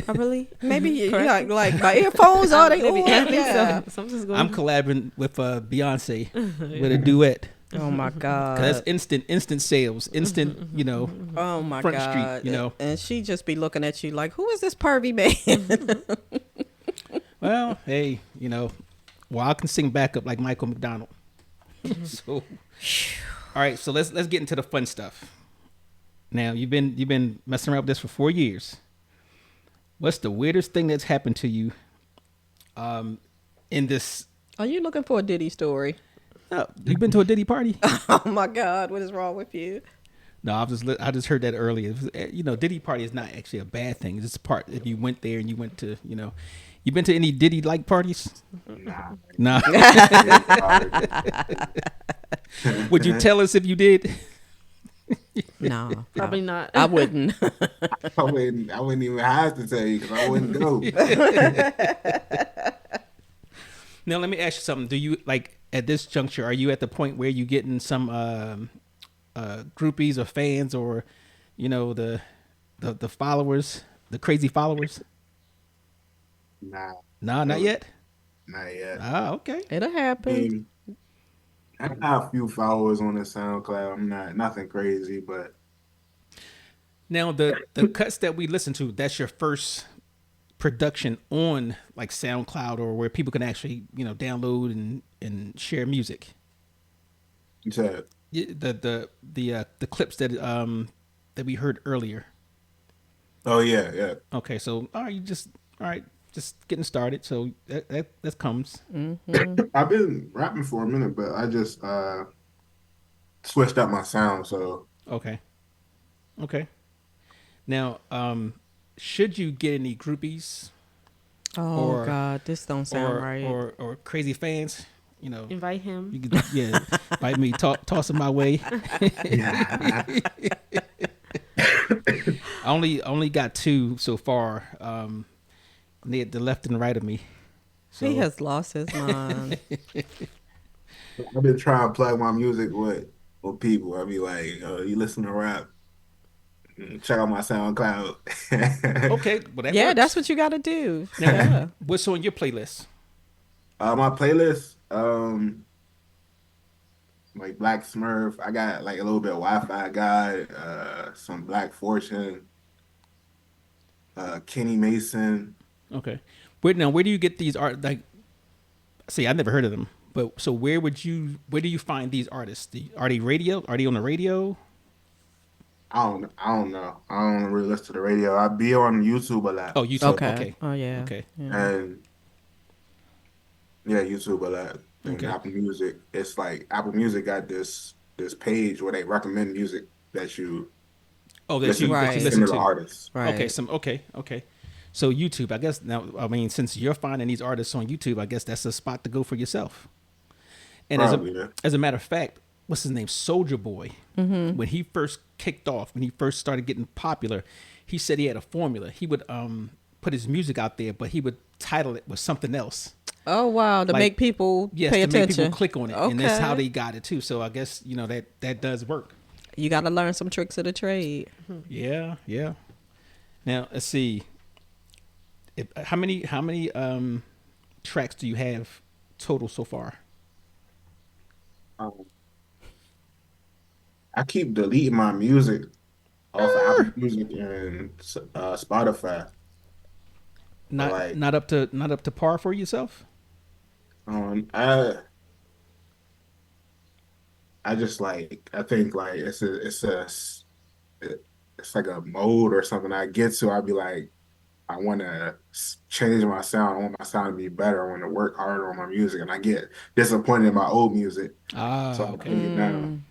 [SPEAKER 2] properly?
[SPEAKER 4] Maybe you
[SPEAKER 2] Correct.
[SPEAKER 4] like my earphones are they?
[SPEAKER 2] Maybe. I think
[SPEAKER 4] Yeah.
[SPEAKER 2] so. Something's going
[SPEAKER 1] I'm
[SPEAKER 2] on.
[SPEAKER 1] collabing with Beyonce with a duet.
[SPEAKER 4] Oh my
[SPEAKER 1] 'Cause
[SPEAKER 4] God.
[SPEAKER 1] that's instant sales, instant,
[SPEAKER 4] Oh my
[SPEAKER 1] Front
[SPEAKER 4] God.
[SPEAKER 1] Street,
[SPEAKER 4] And she just be looking at you like, who is this pervy man?
[SPEAKER 1] Well, hey, well, I can sing backup like Michael McDonald. So, All right, so let's get into the fun stuff. Now you've been messing around with this for 4 years. What's the weirdest thing that's happened to you? In this,
[SPEAKER 4] Are you looking for a Diddy story?
[SPEAKER 1] you've been to a Diddy party?
[SPEAKER 4] Oh my God, what is wrong with you?
[SPEAKER 1] No, I just heard that earlier. Diddy party is not actually a bad thing. It's just part if you went there and you went to, you been to any Diddy like parties? Nah. Would you tell us if you did?
[SPEAKER 4] No,
[SPEAKER 2] Probably not.
[SPEAKER 4] I wouldn't.
[SPEAKER 3] I wouldn't even have to tell you because I wouldn't go.
[SPEAKER 1] Now let me ask you something. Do you like at this juncture? Are you at the point where you getting some groupies or fans or, the followers, the crazy followers?
[SPEAKER 3] Nah,
[SPEAKER 1] Nah, not yet.
[SPEAKER 3] not yet.
[SPEAKER 1] Ah, okay.
[SPEAKER 4] It'll
[SPEAKER 3] I
[SPEAKER 4] happen.
[SPEAKER 3] mean, I got a few followers on the SoundCloud. I'm not nothing crazy, but
[SPEAKER 1] Now the cuts that we listen to, that's your first production on like SoundCloud or where people can actually, download and share music.
[SPEAKER 3] you said
[SPEAKER 1] The clips that we heard earlier.
[SPEAKER 3] oh yeah.
[SPEAKER 1] Okay, so all right, just getting started. So that comes.
[SPEAKER 3] I've been rapping for a minute, but I just switched up my sound. So
[SPEAKER 1] Okay. Now, should you get any groupies
[SPEAKER 4] Oh
[SPEAKER 1] or-
[SPEAKER 4] God, this don't sound right.
[SPEAKER 1] or crazy fans,
[SPEAKER 2] Invite him.
[SPEAKER 1] you could invite me, toss them my way.
[SPEAKER 3] yeah,
[SPEAKER 1] I only got 2 so far. The left and right of me. So,
[SPEAKER 4] He has lost his mind.
[SPEAKER 3] I've been trying to plug my music with people. I be like, you listen to rap? Check out my SoundCloud.
[SPEAKER 1] okay, well that
[SPEAKER 4] Yeah,
[SPEAKER 1] works.
[SPEAKER 4] that's what you got to do.
[SPEAKER 1] Now,
[SPEAKER 4] Yeah.
[SPEAKER 1] what's on your playlist?
[SPEAKER 3] My playlist, like Black Smurf. I got like a little bit of Wi-Fi God, some Black Fortune, Kenny Mason.
[SPEAKER 1] Okay, where do you get these art? Like, see, I never heard of them. But so where do you find these artists? Are they radio? Are they on the radio?
[SPEAKER 3] I don't know. I don't really listen to the radio. I be on YouTube a lot.
[SPEAKER 1] Oh, YouTube.
[SPEAKER 4] Okay.
[SPEAKER 1] Okay.
[SPEAKER 4] Oh yeah.
[SPEAKER 1] Okay.
[SPEAKER 4] Yeah.
[SPEAKER 3] And yeah, YouTube a lot. And
[SPEAKER 1] Okay.
[SPEAKER 3] Apple Music. It's like Apple Music got this page where they recommend music that you
[SPEAKER 1] Oh, that
[SPEAKER 3] listen,
[SPEAKER 1] you
[SPEAKER 4] Right.
[SPEAKER 1] listen
[SPEAKER 3] listen to
[SPEAKER 1] to.
[SPEAKER 3] artists.
[SPEAKER 4] Right.
[SPEAKER 1] Okay. So YouTube, I guess now. I mean, since you're finding these artists on YouTube, I guess that's a spot to go for yourself. And
[SPEAKER 3] Probably, yeah.
[SPEAKER 1] as a matter of fact, what's his name? Soldier Boy.
[SPEAKER 4] Mm-hmm.
[SPEAKER 1] When he first kicked off, when he first started getting popular, he said he had a formula. He would put his music out there, but he would title it with something else.
[SPEAKER 4] Oh wow, to
[SPEAKER 1] Like,
[SPEAKER 4] make people
[SPEAKER 1] Yes,
[SPEAKER 4] pay
[SPEAKER 1] to
[SPEAKER 4] attention.
[SPEAKER 1] make people click on it, and that's how
[SPEAKER 4] Okay.
[SPEAKER 1] they got it too. So I guess that does work.
[SPEAKER 4] You got to learn some tricks of the trade.
[SPEAKER 1] Yeah. Now let's see. How many tracks do you have total so far?
[SPEAKER 3] I keep deleting my music off of Apple Music and Spotify.
[SPEAKER 1] Not
[SPEAKER 3] Like-
[SPEAKER 1] not up to par for yourself.
[SPEAKER 3] I just like I think like it's like a mode or something I get to. I'd be like, I want to change my sound. I want my sound to be better. I want to work harder on my music, and I get disappointed in my old music.
[SPEAKER 1] Ah,
[SPEAKER 3] So I
[SPEAKER 1] okay.
[SPEAKER 3] put it down.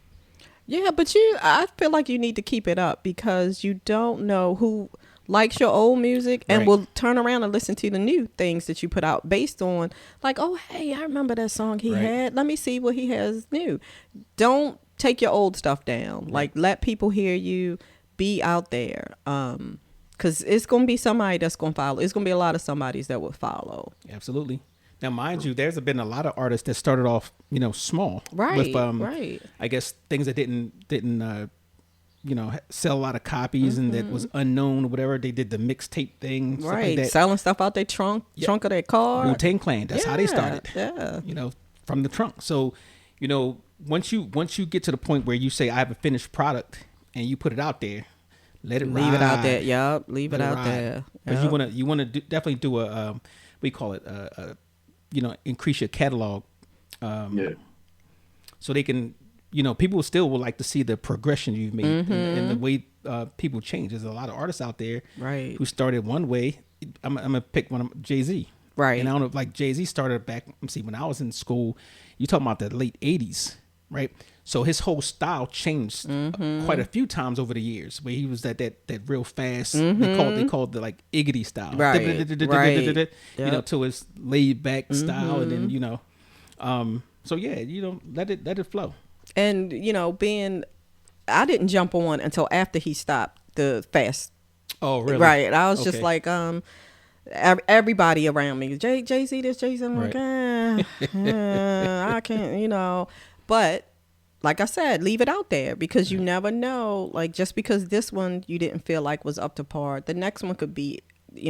[SPEAKER 4] Yeah, but I feel like you need to keep it up because you don't know who likes your old music and
[SPEAKER 1] Right.
[SPEAKER 4] will turn around and listen to the new things that you put out based on like, oh, hey, I remember that song he
[SPEAKER 1] Right.
[SPEAKER 4] had. Let me see what he has new. Don't take your old stuff down. Like, let people hear you, be out there. Because it's going to be somebody that's going to follow. It's going to be a lot of somebodies that will follow.
[SPEAKER 1] Absolutely. Now, mind you, there's been a lot of artists that started off, small,
[SPEAKER 4] Right,
[SPEAKER 1] With,
[SPEAKER 4] right.
[SPEAKER 1] I guess things that didn't sell a lot of copies and that was unknown or whatever. They did the mixtape thing, stuff
[SPEAKER 4] Right.
[SPEAKER 1] like that.
[SPEAKER 4] Selling stuff out their trunk of their car.
[SPEAKER 1] Wu-Tang Clan. That's how they
[SPEAKER 4] Yeah,
[SPEAKER 1] started.
[SPEAKER 4] yeah.
[SPEAKER 1] From the trunk. So, once you get to the point where you say I have a finished product and you put it out there, let it
[SPEAKER 4] Leave it out
[SPEAKER 1] ride.
[SPEAKER 4] there. Yup. Leave it out there.
[SPEAKER 1] Because
[SPEAKER 4] Yup.
[SPEAKER 1] you wanna definitely do a we call it increase your catalog,
[SPEAKER 3] Yeah.
[SPEAKER 1] so they can people still would like to see the progression you've made and the way people change. There's a lot of artists out there
[SPEAKER 4] Right.
[SPEAKER 1] who started one way. I'm gonna pick one of Jay-Z.
[SPEAKER 4] Right.
[SPEAKER 1] And I don't know, like Jay-Z started back, when I was in school, you talking about the late 80s, right? So his whole style changed quite a few times over the years, where he was that real fast, they called the like Iggity style.
[SPEAKER 4] Right. Right. Yep.
[SPEAKER 1] To his laid back style. And then, so yeah, let it flow.
[SPEAKER 4] And I didn't jump on until after he stopped the fast.
[SPEAKER 1] Oh, really?
[SPEAKER 4] Right. I was just
[SPEAKER 1] Okay.
[SPEAKER 4] like, everybody around me, Jay-Z this, Jay-Z. I'm like, I can't, But like I said, leave it out there, because you never know. Like, just because this one you didn't feel like was up to par, the next one could be,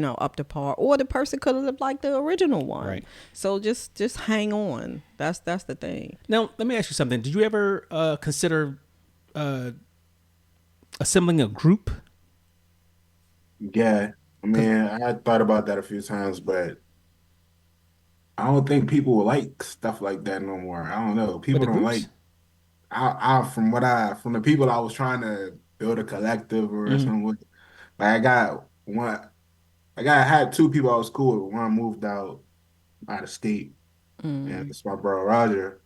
[SPEAKER 4] up to par, or the person could have liked the original one.
[SPEAKER 1] Right.
[SPEAKER 4] So just hang on. That's the thing.
[SPEAKER 1] Now, let me ask you something. Did you ever consider assembling a group?
[SPEAKER 3] Yeah, I mean, I had thought about that a few times, but I don't think people will like stuff like that no more. I don't know. People
[SPEAKER 1] the
[SPEAKER 3] don't
[SPEAKER 1] groups?
[SPEAKER 3] like. From the people I was trying to build a collective or something with. Like I got one. I had two people I was cool with. One moved out of state, and it's my bro Roger.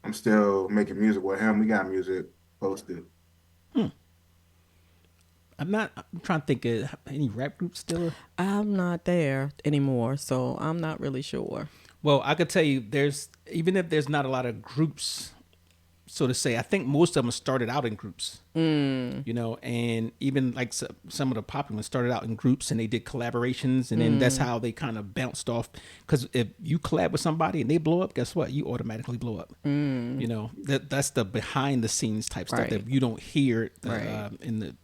[SPEAKER 3] I'm still making music with him. We got music posted.
[SPEAKER 1] I'm trying to think of any rap groups still.
[SPEAKER 4] I'm not there anymore, so I'm not really sure.
[SPEAKER 1] Well, I could tell you, even if there's not a lot of groups, so to say, I think most of them started out in groups. And even like some of the popular ones started out in groups, and they did collaborations, and then that's how they kind of bounced off. Because if you collab with somebody and they blow up, guess what? You automatically blow up. That's the behind the scenes type stuff
[SPEAKER 4] Right.
[SPEAKER 1] that you don't hear
[SPEAKER 4] Right.
[SPEAKER 1] in the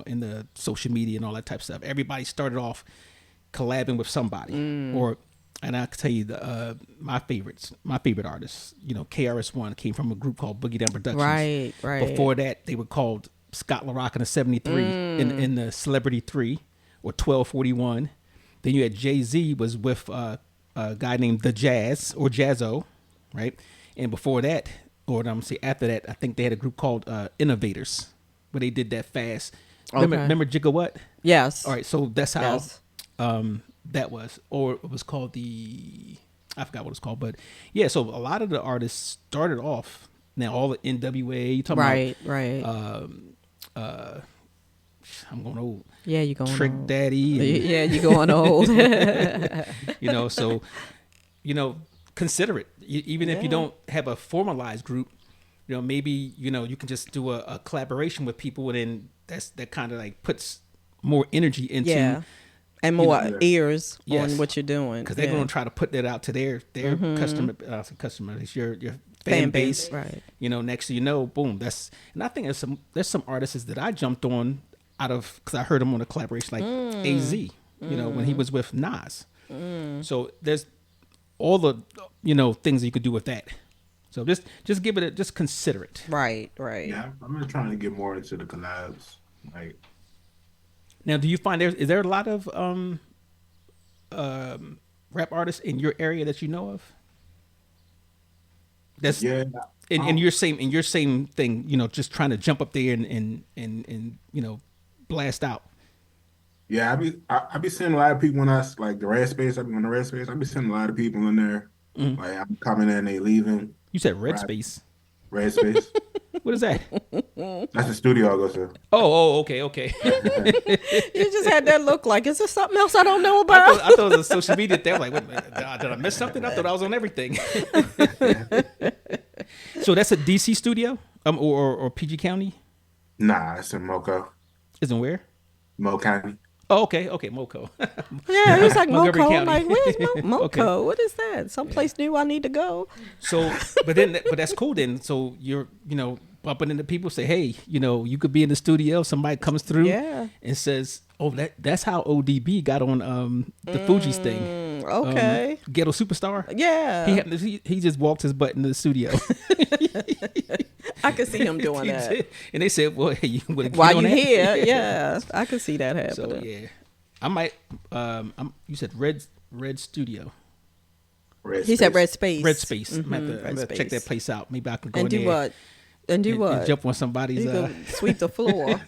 [SPEAKER 1] in the social media and all that type of stuff. Everybody started off collabing with somebody, and I can tell you my favorite artists. KRS-One came from a group called Boogie Down Productions.
[SPEAKER 4] Right.
[SPEAKER 1] Before that, they were called Scott LaRock and the 73 in the Celebrity 3 or 1241. Then you had Jay-Z was with a guy named The Jazz or Jazzo, right? And before that, or I'm gonna say after that, I think they had a group called Innovators, where they did that fast. Remember Jigga What?
[SPEAKER 4] Yes.
[SPEAKER 1] All right, so that's how
[SPEAKER 4] Yes.
[SPEAKER 1] that was, or it was called I forgot what it's called, but yeah. So a lot of the artists started off. Now all the NWA, you talking
[SPEAKER 4] Right.
[SPEAKER 1] about? I'm going old.
[SPEAKER 4] Yeah, you're going
[SPEAKER 1] Trick
[SPEAKER 4] old.
[SPEAKER 1] Daddy. And,
[SPEAKER 4] Yeah, you're going old.
[SPEAKER 1] so consider it. Even if you don't have a formalized group, maybe you can just do a collaboration with people, and then that kind of like puts more energy into.
[SPEAKER 4] Yeah. And more ears
[SPEAKER 1] Yes.
[SPEAKER 4] on what you're doing.
[SPEAKER 1] Because they're going to try to put that out to their customer, it's your fan base.
[SPEAKER 4] Right.
[SPEAKER 1] Next thing you know, boom. And I think there's some artists that I jumped on because I heard him on a collaboration like AZ, when he was with Nas. So there's all the things that you could do with that. So just give it just consider it.
[SPEAKER 4] Right.
[SPEAKER 3] Yeah, I'm just trying to get more into the collabs. Like,
[SPEAKER 1] Now, do you find is there a lot of rap artists in your area that you know of? That's
[SPEAKER 3] yeah,
[SPEAKER 1] in your same thing, just trying to jump up there and blast out.
[SPEAKER 3] yeah. I be seeing a lot of people when I like the red space. I be on the red space. I be seeing a lot of people in there. Like I'm coming in, they leaving.
[SPEAKER 1] You said red
[SPEAKER 3] Right.
[SPEAKER 1] space.
[SPEAKER 3] Red space.
[SPEAKER 1] What is that?
[SPEAKER 3] That's the studio I go to.
[SPEAKER 1] Oh, okay.
[SPEAKER 4] You just had that look like, is there something else I don't know
[SPEAKER 1] I
[SPEAKER 4] about?
[SPEAKER 1] thought it was a social media thing. I was like, wait a minute, did I miss something? I thought I was on everything. So that's a DC studio, or PG County?
[SPEAKER 3] Nah, it's in Moco,
[SPEAKER 1] Isn't where?
[SPEAKER 3] Mo County.
[SPEAKER 1] Oh, okay, Moco.
[SPEAKER 4] Yeah, it was like
[SPEAKER 1] Montgomery
[SPEAKER 4] Moco.
[SPEAKER 1] County.
[SPEAKER 4] I'm like, where's Moco?
[SPEAKER 1] Okay.
[SPEAKER 4] What is that? Someplace new I need to go.
[SPEAKER 1] So, but that's cool then. So you're, bumping into people, say, hey, you could be in the studio. Somebody comes through
[SPEAKER 4] Yeah.
[SPEAKER 1] and says, oh, that's how ODB got on the Fugees thing.
[SPEAKER 4] Okay.
[SPEAKER 1] Ghetto Superstar.
[SPEAKER 4] Yeah.
[SPEAKER 1] He just walked his butt into the studio.
[SPEAKER 4] I could see him doing
[SPEAKER 1] He
[SPEAKER 4] that.
[SPEAKER 1] did. And they said, well, hey, you want to
[SPEAKER 4] While you here, yeah. I could see that
[SPEAKER 1] So
[SPEAKER 4] happening.
[SPEAKER 1] yeah, I might. You said Red Studio,
[SPEAKER 3] Red
[SPEAKER 4] He
[SPEAKER 3] space.
[SPEAKER 4] said red space.
[SPEAKER 1] Red Space. I'm
[SPEAKER 4] Red
[SPEAKER 1] gonna check
[SPEAKER 4] Space.
[SPEAKER 1] that place out. Maybe I can go
[SPEAKER 4] And
[SPEAKER 1] in
[SPEAKER 4] do
[SPEAKER 1] there.
[SPEAKER 4] what? And do
[SPEAKER 1] and
[SPEAKER 4] what?
[SPEAKER 1] jump on somebody's.
[SPEAKER 4] You can sweep the floor.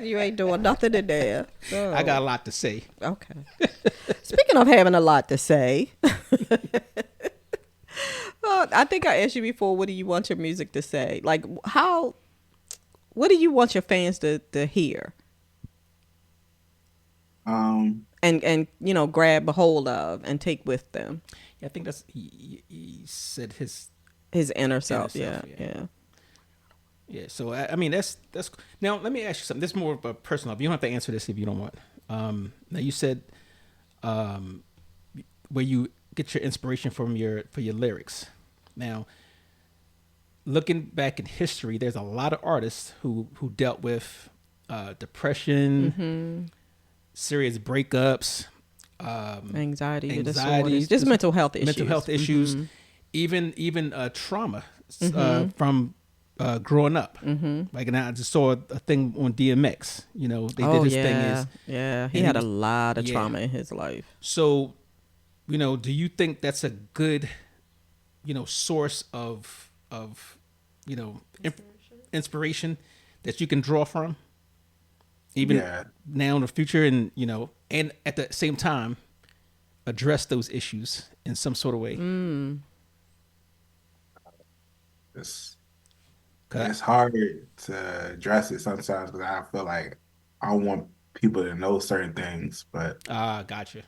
[SPEAKER 4] You ain't doing nothing in there. So.
[SPEAKER 1] I got a lot to say.
[SPEAKER 4] Okay. Speaking of having a lot to say, I think I asked you before, what do you want your music to say? Like, what do you want your fans to hear? And you know, grab a hold of and take with them.
[SPEAKER 1] Yeah, I think that's he said his
[SPEAKER 4] inner self.
[SPEAKER 1] self,
[SPEAKER 4] Yeah.
[SPEAKER 1] Yeah, so I mean that's now. Let me ask you something. This is more of a personal. You don't have to answer this if you don't want. Now you said where you get your inspiration for your lyrics. Now, looking back in history, there's a lot of artists who dealt with depression, serious breakups,
[SPEAKER 4] anxiety disorders, just mental health issues,
[SPEAKER 1] even trauma from. Growing up, like, and I just saw a thing on DMX. You know, they did his thing.
[SPEAKER 4] He had a lot of trauma in his life.
[SPEAKER 1] So, you know, do you think that's a good, you know, source of you know, inspiration that you can draw from, even now in the future, and you know, and at the same time, address those issues in some sort of way?
[SPEAKER 3] It's hard to address it sometimes because I feel like I want people to know certain things, but
[SPEAKER 1] gotcha.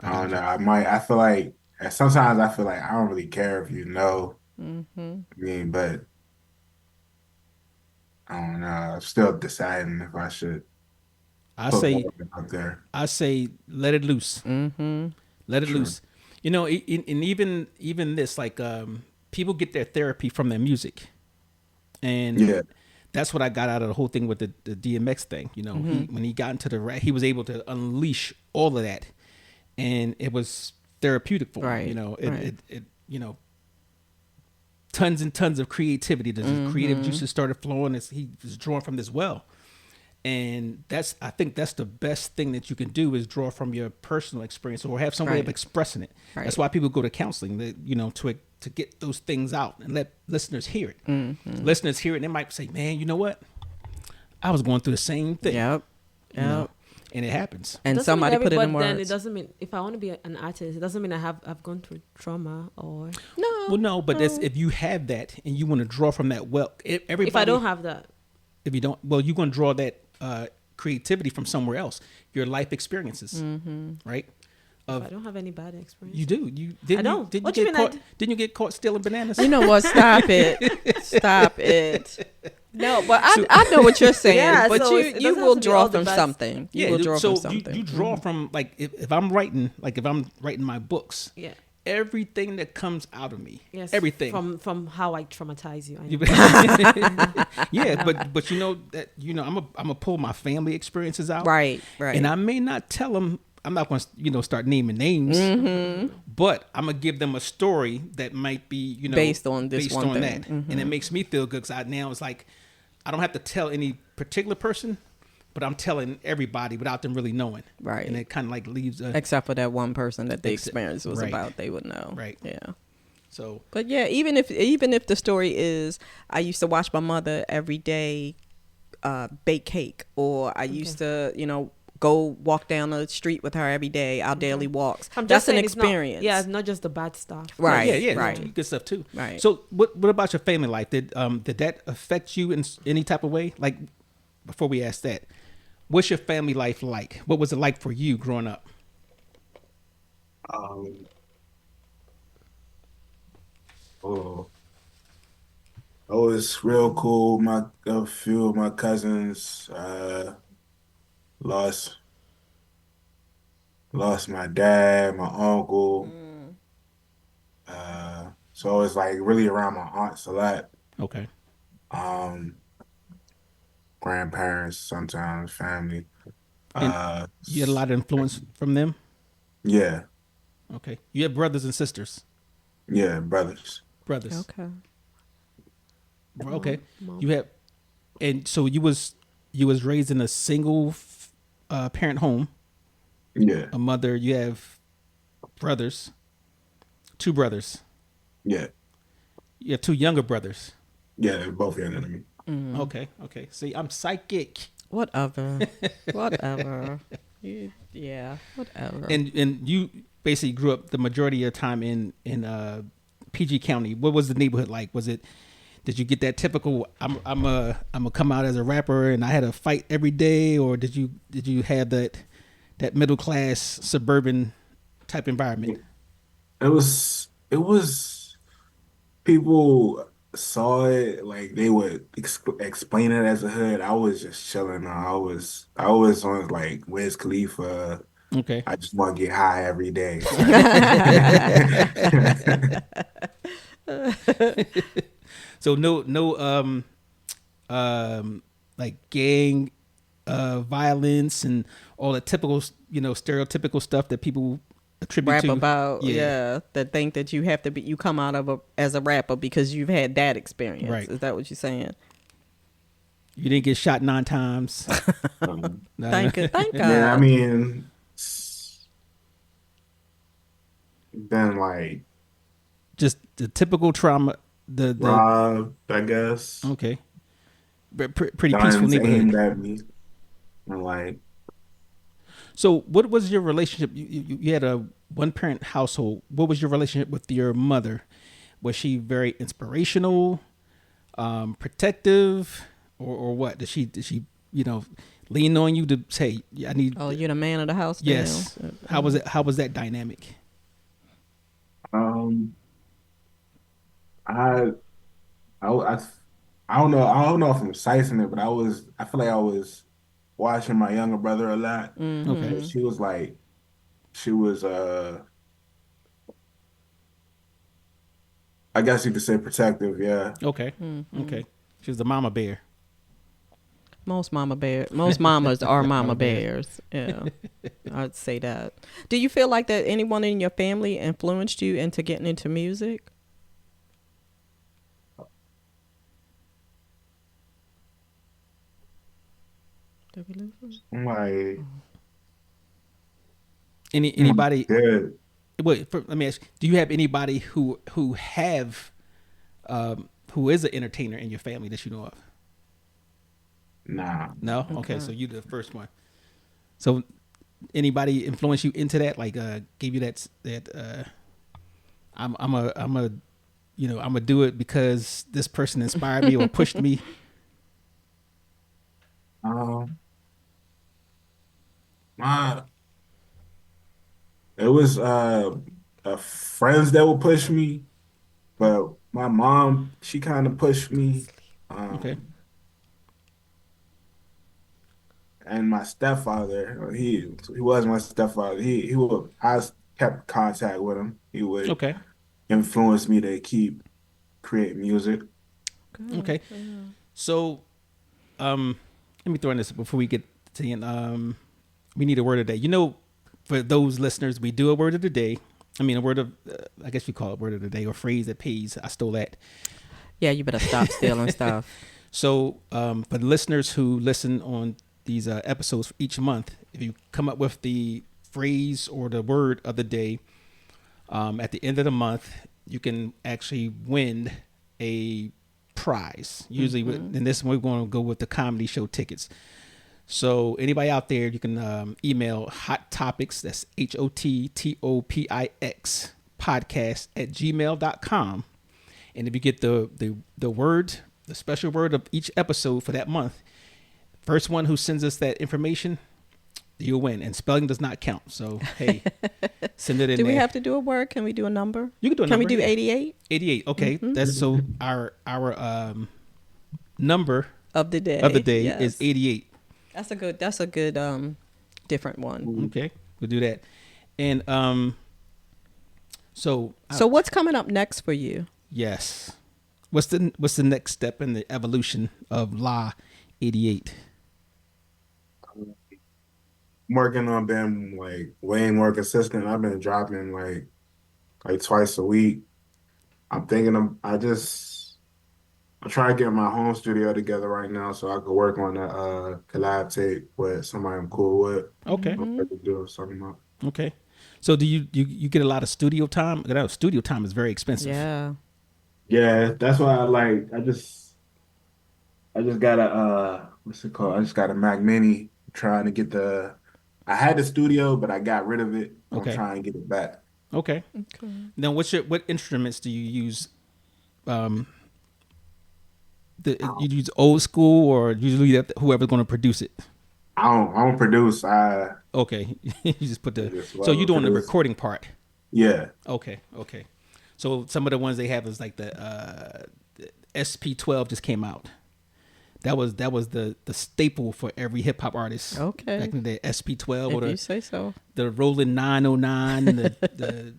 [SPEAKER 3] I don't know. I feel like, and sometimes I feel like I don't really care if you know. I mean, but I don't know. I'm still deciding if I should put more of it out there.
[SPEAKER 1] I say let it loose. Let it loose. You know, and even this, like, people get their therapy from their music. And that's what I got out of the whole thing with the DMX thing. You know, when he got into the rap, he was able to unleash all of that, and it was therapeutic for him. You know, it you know, tons and tons of creativity. The creative juices started flowing as he was drawing from this well. And I think that's the best thing that you can do, is draw from your personal experience or have some way of expressing it. That's why people go to counseling, you know, to get those things out and let listeners hear it. Listeners hear it and they might say, man, you know what? I was going through the same thing.
[SPEAKER 4] Yep.
[SPEAKER 1] You know? And it happens.
[SPEAKER 4] And somebody put it in words.
[SPEAKER 2] Then it doesn't mean, if I want to be an artist, it doesn't mean I've gone through trauma or...
[SPEAKER 1] No. Well, no, but that's, if you have that and you want to draw from that well, everybody...
[SPEAKER 2] If I don't have that.
[SPEAKER 1] If you don't, well, you're going to draw that creativity from somewhere else, your life experiences, right?
[SPEAKER 2] I don't have any bad experience.
[SPEAKER 1] You do. Didn't you get caught stealing bananas?
[SPEAKER 4] You know what? Stop it. Stop it. No, but I know what you're saying. But
[SPEAKER 2] so
[SPEAKER 4] you will draw from something.
[SPEAKER 1] You will draw from something. You draw from, like, if I'm writing my books. Yeah. Everything that comes out of me, everything
[SPEAKER 2] from how I traumatize you.
[SPEAKER 1] Yeah, but you know that, you know, I'm gonna pull my family experiences out,
[SPEAKER 4] right,
[SPEAKER 1] and I may not tell them. I'm not gonna, you know, start naming names, but I'm gonna give them a story that might be, you know,
[SPEAKER 4] based on that,
[SPEAKER 1] and it makes me feel good because now it's like I don't have to tell any particular person. But I'm telling everybody without them really knowing. Right. And it kind of like leaves
[SPEAKER 4] except for that one person that the experience was about, they would know.
[SPEAKER 1] Right.
[SPEAKER 4] Yeah.
[SPEAKER 1] So.
[SPEAKER 4] But yeah, even if the story is, I used to watch my mother every day bake cake, or I used to, you know, go walk down the street with her every day, our daily walks. That's an experience.
[SPEAKER 2] It's not just the bad stuff.
[SPEAKER 1] Right. Yeah. Right. Good stuff too.
[SPEAKER 4] Right.
[SPEAKER 1] So what about your family life? Did that affect you in any type of way? Like, before we ask that, what's your family life like? What was it like for you growing up?
[SPEAKER 3] It was real cool. A few of my cousins lost my dad, my uncle. So it was like really around my aunts a lot.
[SPEAKER 1] Okay.
[SPEAKER 3] Grandparents, sometimes family.
[SPEAKER 1] You had a lot of influence from them?
[SPEAKER 3] Yeah.
[SPEAKER 1] Okay. You have brothers and sisters?
[SPEAKER 3] Yeah, brothers.
[SPEAKER 4] Okay.
[SPEAKER 1] Okay. You have, and so you was raised in a single parent home.
[SPEAKER 3] Yeah.
[SPEAKER 1] A mother. You have brothers. 2 brothers.
[SPEAKER 3] Yeah.
[SPEAKER 1] You have 2 younger brothers.
[SPEAKER 3] Yeah, they're both younger than me.
[SPEAKER 1] Okay. See, I'm psychic.
[SPEAKER 4] Whatever. Whatever. Yeah, whatever.
[SPEAKER 1] And you basically grew up the majority of your time in PG County. What was the neighborhood like? Was it? Did you get that typical? I'm a come out as a rapper and I had to fight every day, or did you have that middle class suburban type environment?
[SPEAKER 3] It was people saw it like they would explain it as a hood. I was just chilling. I was on like Wiz Khalifa.
[SPEAKER 1] Okay.
[SPEAKER 3] I just want to get high every day.
[SPEAKER 1] So no like gang violence and all the typical stereotypical stuff that people attribute
[SPEAKER 4] Rap
[SPEAKER 1] to.
[SPEAKER 4] about, that think that you have to be, you come out of as a rapper because you've had that experience.
[SPEAKER 1] Right.
[SPEAKER 4] Is that what you're saying?
[SPEAKER 1] You didn't get shot 9 times. No.
[SPEAKER 4] Thank God.
[SPEAKER 3] Yeah, I mean, it's been like
[SPEAKER 1] Just the typical trauma. The
[SPEAKER 3] robbed, I guess.
[SPEAKER 1] okay, pretty peaceful
[SPEAKER 3] Guns
[SPEAKER 1] neighborhood.
[SPEAKER 3] aimed at me. And like,
[SPEAKER 1] So, what was your relationship? You had a one parent household. What was your relationship with your mother? Was she very inspirational, protective, or what? Did she lean on you to say, "I need"?
[SPEAKER 4] Oh, you're the man of the house.
[SPEAKER 1] Yes.
[SPEAKER 4] Now.
[SPEAKER 1] How was it? How was that dynamic?
[SPEAKER 3] um, I, I, I don't know. I don't know if I'm sizing it, but I feel like I was watching my younger brother a lot.
[SPEAKER 1] Okay.
[SPEAKER 3] She was like, she was, I guess you could say protective. Yeah.
[SPEAKER 1] Okay. Okay. She was the mama bear.
[SPEAKER 4] Most mamas are mama bears. Yeah, I'd say that. Do you feel like that anyone in your family influenced you into getting into music? Did we lose him?
[SPEAKER 3] I'm like,
[SPEAKER 1] Anybody?
[SPEAKER 3] good.
[SPEAKER 1] Wait. Let me ask. Do you have anybody who is an entertainer in your family that you know of?
[SPEAKER 3] Nah.
[SPEAKER 1] No. Okay. So you the first one. So anybody influence you into that? Like, gave you that I'm a I'm gonna do it because this person inspired me or pushed me.
[SPEAKER 3] My It was friends that would push me, but my mom, she kind of pushed me.
[SPEAKER 1] Okay.
[SPEAKER 3] Um, and my stepfather, he was my stepfather. He would I kept contact with him. He would
[SPEAKER 1] Okay.
[SPEAKER 3] influence me to keep creating music.
[SPEAKER 1] Okay. So, let me throw in this before we get to the end. We need a word of the day. For those listeners, we do a word of the day. I mean, a word of, I guess we call it word of the day or phrase that pays. I stole that.
[SPEAKER 4] Yeah, you better stop stealing stuff.
[SPEAKER 1] So, for the listeners who listen on these episodes each month, if you come up with the phrase or the word of the day, at the end of the month, you can actually win a prize. Usually, in this one, we're going to go with the comedy show tickets. So anybody out there, you can email hot topics, that's HOTTOPIX podcast @gmail.com. And if you get the word, the special word of each episode for that month, first one who sends us that information, you'll win. And spelling does not count. So, hey, send it in
[SPEAKER 4] Do
[SPEAKER 1] there.
[SPEAKER 4] we have to do a word? Can we do a number?
[SPEAKER 1] You can do a
[SPEAKER 4] Can
[SPEAKER 1] number.
[SPEAKER 4] we do
[SPEAKER 1] yeah.
[SPEAKER 4] 88
[SPEAKER 1] 88. Okay. That's so our number
[SPEAKER 4] of the day?
[SPEAKER 1] is
[SPEAKER 4] Yes.
[SPEAKER 1] 88.
[SPEAKER 4] That's a good different one.
[SPEAKER 1] Okay. We'll do that. And so
[SPEAKER 4] what's coming up next for you?
[SPEAKER 1] yes. What's the next step in the evolution of LAH88?
[SPEAKER 3] I'm working on being like way more consistent. I've been dropping like twice a week. I'm trying to get my home studio together right now so I could work on a collab tape with somebody I'm cool with.
[SPEAKER 1] Okay.
[SPEAKER 3] I'm ready to do something about.
[SPEAKER 1] Okay. So do you get a lot of studio time? I know studio time is very expensive.
[SPEAKER 4] Yeah.
[SPEAKER 3] Yeah, that's why I I just got a what's it called? I just got a Mac Mini. Trying to get the. I had the studio, but I got rid of it. I'm
[SPEAKER 1] Okay.
[SPEAKER 3] trying to get it back.
[SPEAKER 1] Okay.
[SPEAKER 4] Okay.
[SPEAKER 1] Now, what instruments do you use? Um, you use old school or usually whoever's going to produce it?
[SPEAKER 3] I don't produce. I
[SPEAKER 1] Okay, you just put the.
[SPEAKER 3] just
[SPEAKER 1] So
[SPEAKER 3] love
[SPEAKER 1] you're
[SPEAKER 3] to
[SPEAKER 1] doing the
[SPEAKER 3] produce.
[SPEAKER 1] recording part.
[SPEAKER 3] Yeah.
[SPEAKER 1] Okay. Okay. So some of the ones they have is like the SP12 just came out. That was the staple for every hip hop artist.
[SPEAKER 4] Okay.
[SPEAKER 1] Back in the SP12 or
[SPEAKER 4] If you
[SPEAKER 1] the
[SPEAKER 4] say so.
[SPEAKER 1] Roland 909 and the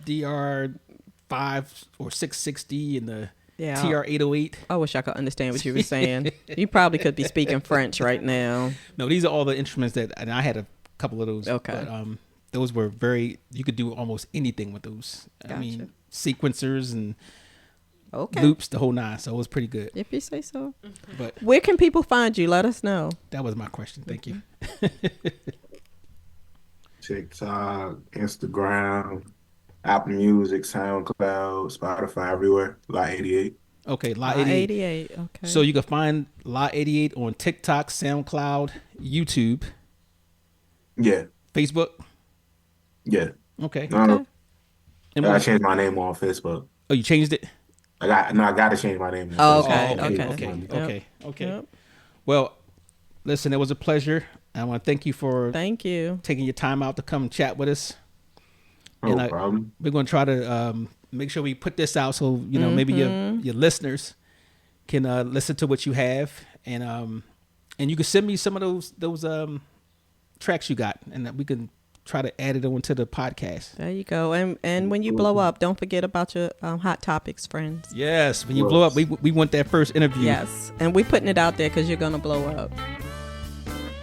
[SPEAKER 1] DR5 or 660 and the
[SPEAKER 4] Yeah.
[SPEAKER 1] TR808.
[SPEAKER 4] I wish I could understand what you were saying. You probably could be speaking French right now.
[SPEAKER 1] No, these are all the instruments that, and I had a couple of those.
[SPEAKER 4] Okay.
[SPEAKER 1] But, those were you could do almost anything with those. I mean,
[SPEAKER 4] Gotcha.
[SPEAKER 1] sequencers and
[SPEAKER 4] Okay.
[SPEAKER 1] loops, the whole nine. So it was pretty good.
[SPEAKER 4] If you say so.
[SPEAKER 1] But
[SPEAKER 4] Where can people find you? Let us know.
[SPEAKER 1] that was my question. Thank you.
[SPEAKER 3] TikTok, Instagram, Apple Music, SoundCloud, Spotify, everywhere. LAH88.
[SPEAKER 1] Okay, LAH88.
[SPEAKER 4] 88. Okay.
[SPEAKER 1] So you can find LAH88 on TikTok, SoundCloud, YouTube,
[SPEAKER 3] Yeah.
[SPEAKER 1] Facebook.
[SPEAKER 3] Yeah.
[SPEAKER 1] Okay.
[SPEAKER 3] No,
[SPEAKER 1] And
[SPEAKER 3] I
[SPEAKER 1] what,
[SPEAKER 3] gotta change my name on Facebook.
[SPEAKER 1] oh, you changed it?
[SPEAKER 3] I gotta change my name.
[SPEAKER 4] Oh,
[SPEAKER 3] On
[SPEAKER 4] okay,
[SPEAKER 3] Facebook.
[SPEAKER 4] okay.
[SPEAKER 1] Okay.
[SPEAKER 4] Yep.
[SPEAKER 1] Okay. Okay.
[SPEAKER 4] Yep.
[SPEAKER 1] Well, listen, it was a pleasure. I want to thank you for
[SPEAKER 4] Thank you.
[SPEAKER 1] taking your time out to come chat with us.
[SPEAKER 3] No
[SPEAKER 1] And
[SPEAKER 3] problem.
[SPEAKER 1] we're going to try to make sure we put this out so maybe your listeners can listen to what you have, and you can send me some of those tracks you got, and that we can try to add it onto the podcast.
[SPEAKER 4] There you go. And when you blow up, don't forget about your Hot Topics friends.
[SPEAKER 1] Yes, when you blow up, we want that first interview.
[SPEAKER 4] Yes. And we're putting it out there because you're going to blow up.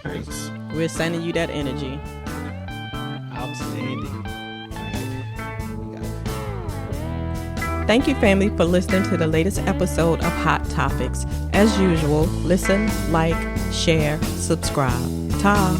[SPEAKER 3] Thanks.
[SPEAKER 4] We're sending you that energy.
[SPEAKER 1] Outstanding.
[SPEAKER 4] Thank you, family, for listening to the latest episode of Hot Topics. As usual, listen, like, share, subscribe. Ta.